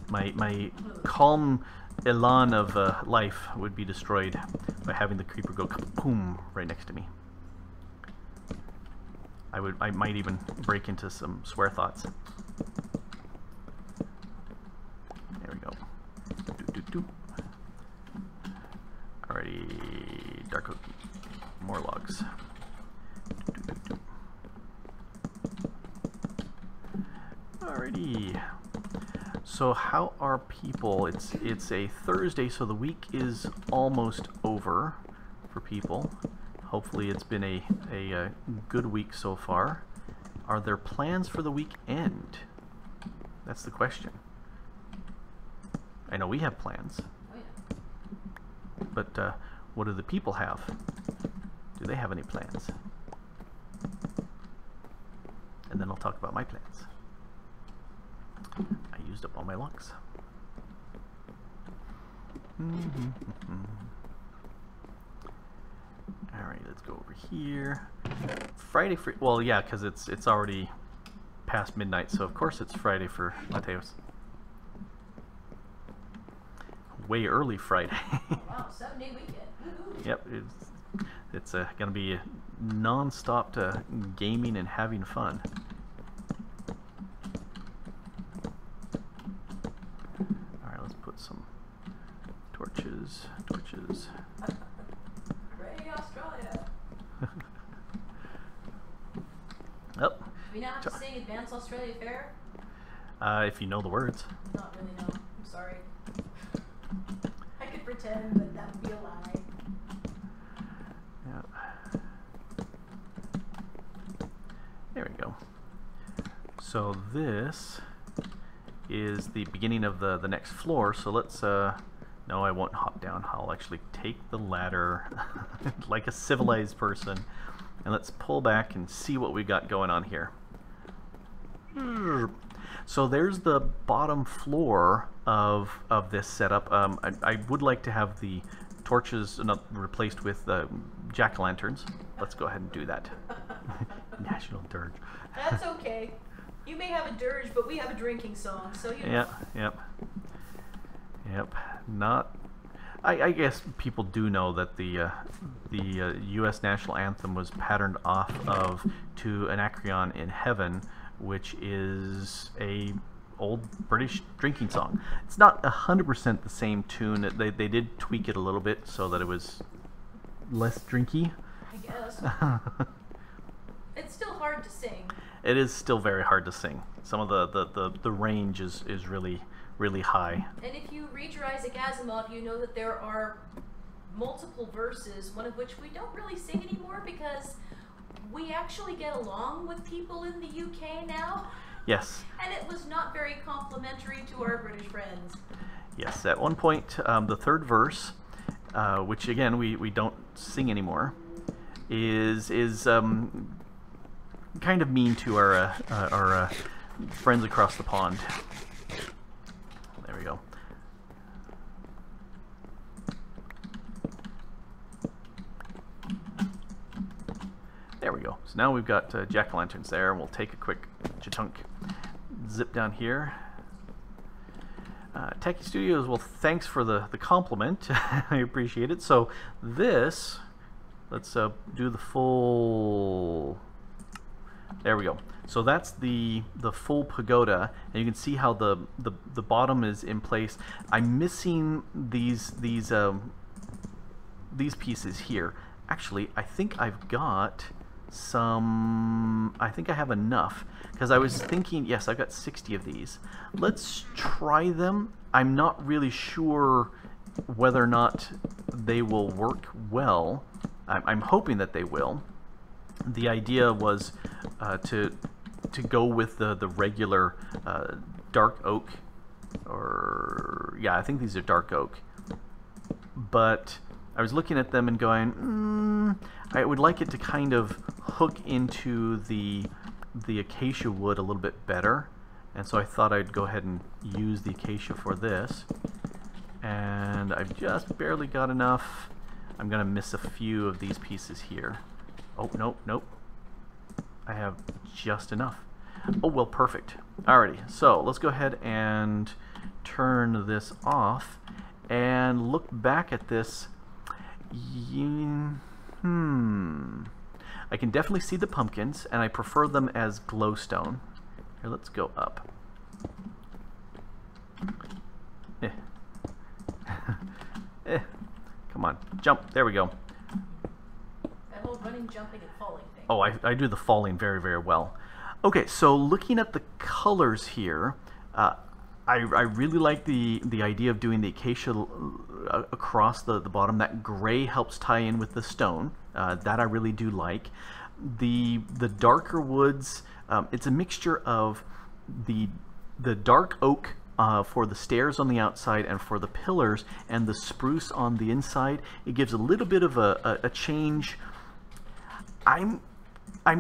my calm elan of life would be destroyed by having the creeper go boom right next to me. I might even break into some swear thoughts. There we go. Alrighty, dark oak, more logs. Alrighty. So how are people? It's a Thursday, so the week is almost over for people. Hopefully it's been a good week so far. Are there plans for the weekend? That's the question. I know we have plans. Oh, yeah. But what do the people have? Do they have any plans? And then I'll talk about my plans. I used up all my logs. Alright, let's go over here. Friday for, well, yeah, because it's already past midnight, so of course it's Friday for Mateos. Way early Friday. Wow, 7-day weekend. Yep, it's going to be non-stop gaming and having fun. Alright, let's put some torches. Hooray, Australia! Oh. Do we now have to sing Advance Australia Fair? If you know the words. Not really, no. I'm sorry. I could pretend, but that would be a lie. Yeah. There we go. So this is the beginning of the next floor, so let's no, I won't hop down. I'll actually take the ladder like a civilized person, and let's pull back and see what we got going on here. So there's the bottom floor of this setup. I would like to have the torches replaced with jack-o'-lanterns. Let's go ahead and do that. National dirge. That's okay. You may have a dirge, but we have a drinking song, so you know. Yep. Not. I guess people do know that the U.S. national anthem was patterned off of "To Anacreon in Heaven," which is a old British drinking song. It's not 100% the same tune. They did tweak it a little bit so that it was less drinky. I guess. It's still hard to sing. It is still very hard to sing. Some of the range is really high. And if you read your Isaac Asimov, you know that there are multiple verses, one of which we don't really sing anymore because we actually get along with people in the UK now. Yes. And it was not very complimentary to our British friends. Yes, at one point, the third verse, which again we don't sing anymore, is kind of mean to our friends across the pond. There we go. There we go. So now we've got jack-o'-lanterns there, and we'll take a quick chunk, zip down here. Techie Studios, well, thanks for the compliment. I appreciate it. So this, let's do the full. There we go. So that's the full pagoda, and you can see how the bottom is in place. I'm missing these pieces here. Actually, I think I've got some... I think I have enough. Because I was thinking, yes, I've got 60 of these. Let's try them. I'm not really sure whether or not they will work well. I'm hoping that they will. The idea was to go with the regular dark oak, or yeah, I think these are dark oak. But I was looking at them and going, I would like it to kind of hook into the acacia wood a little bit better, and so I thought I'd go ahead and use the acacia for this. And I've just barely got enough. I'm gonna miss a few of these pieces here. Oh, nope. I have just enough. Oh, well, perfect. Alrighty, so let's go ahead and turn this off and look back at this. I can definitely see the pumpkins, and I prefer them as glowstone. Here, let's go up. Come on, jump. There we go. That whole running, jumping, and falling thing. Oh, I do the falling very, very well. Okay, so looking at the colors here, I really like the idea of doing the acacia across the bottom. That gray helps tie in with the stone. That I really do like. The darker woods, it's a mixture of the dark oak for the stairs on the outside and for the pillars, and the spruce on the inside. It gives a little bit of a change. I'm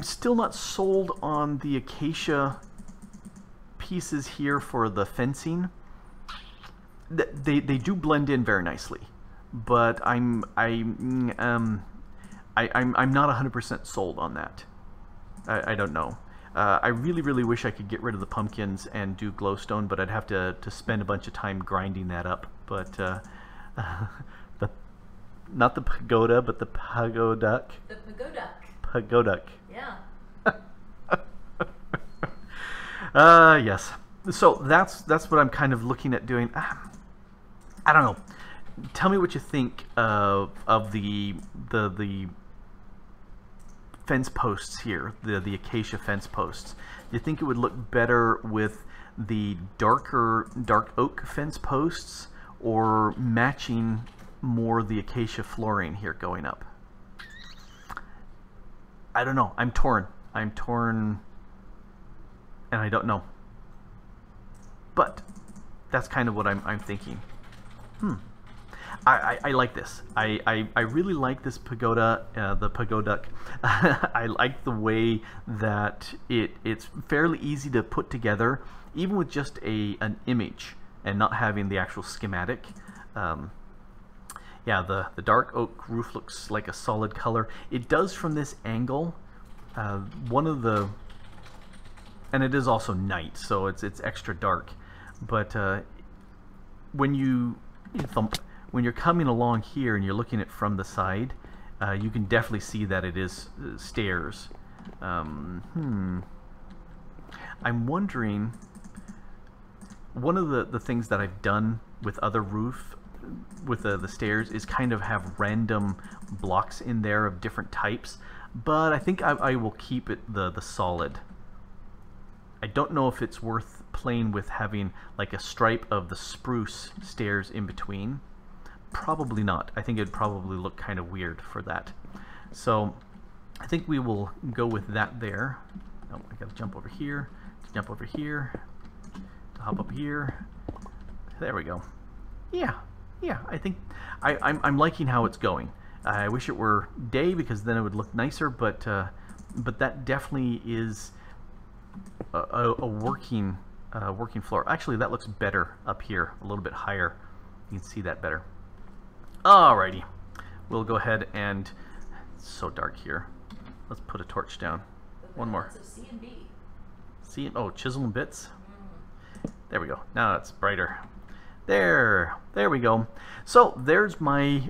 still not sold on the acacia pieces here for the fencing. They do blend in very nicely, but I'm not 100% sold on that. I don't know. I really wish I could get rid of the pumpkins and do glowstone, but I'd have to spend a bunch of time grinding that up. But not the pagoda, but the pagoduck. The pagoduck. Pagoduck. Yeah. Yes. So that's what I'm kind of looking at doing. I don't know. Tell me what you think of the fence posts here, the acacia fence posts. Do you think it would look better with the dark oak fence posts, or matching more the acacia flooring here going up? I don't know. I'm torn, and I don't know. But that's kind of what I'm thinking. I like this. I really like this pagoda, the pagoduck. I like the way that it's fairly easy to put together, even with just an image and not having the actual schematic. Yeah, the dark oak roof looks like a solid color. It does from this angle. And it is also night, so it's extra dark. But when you're coming along here and you're looking at it from the side, you can definitely see that it is stairs. I'm wondering, one of the things that I've done with other roof with the stairs is kind of have random blocks in there of different types, but I think I will keep it the solid. I don't know if it's worth playing with having like a stripe of the spruce stairs in between. Probably not. I think it'd probably look kind of weird for that. So I think we will go with that there. Oh, I gotta jump over here, to hop up here. There we go. Yeah, I think I'm liking how it's going. I wish it were day, because then it would look nicer, but that definitely is a working floor. Actually, that looks better up here, a little bit higher. You can see that better. Alrighty, we'll go ahead and, it's so dark here. Let's put a torch down. One more. C and B. Oh, chisel and bits. There we go. Now it's brighter. There we go. So there's my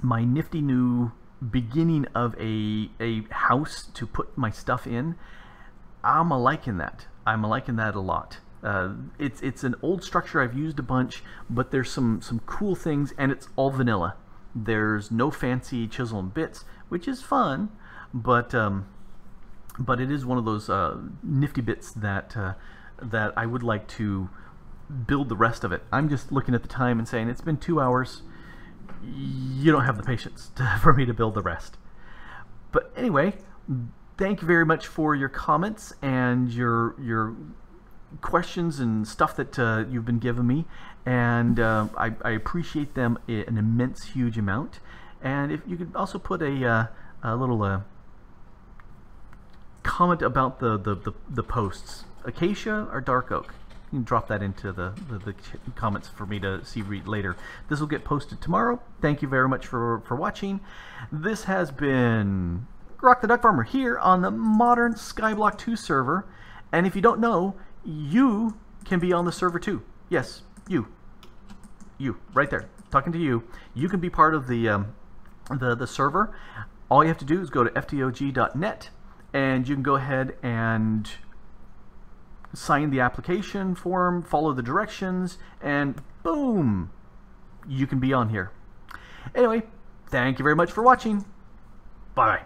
my nifty new beginning of a house to put my stuff in. I'm liking that. I'm liking that a lot. It's an old structure I've used a bunch, but there's some cool things, and it's all vanilla, There's no fancy chisel and bits, which is fun, but it is one of those nifty bits that that I would like to build the rest of it. I'm just looking at the time and saying it's been 2 hours. You don't have the patience for me to build the rest. But anyway, thank you very much for your comments and your questions and stuff that you've been giving me, and I appreciate them an immense, huge amount. And if you could also put a little comment about the posts, acacia or dark oak. You can drop that into the comments for me to read later. This will get posted tomorrow. Thank you very much for watching. This has been Grok the Duck Farmer here on the Modern Skyblock 2 server. And if you don't know, you can be on the server too. Yes, you right there, talking to you. You can be part of the server. All you have to do is go to ftog.net, and you can go ahead and sign the application form, follow the directions, and boom, you can be on here. Anyway, thank you very much for watching. Bye.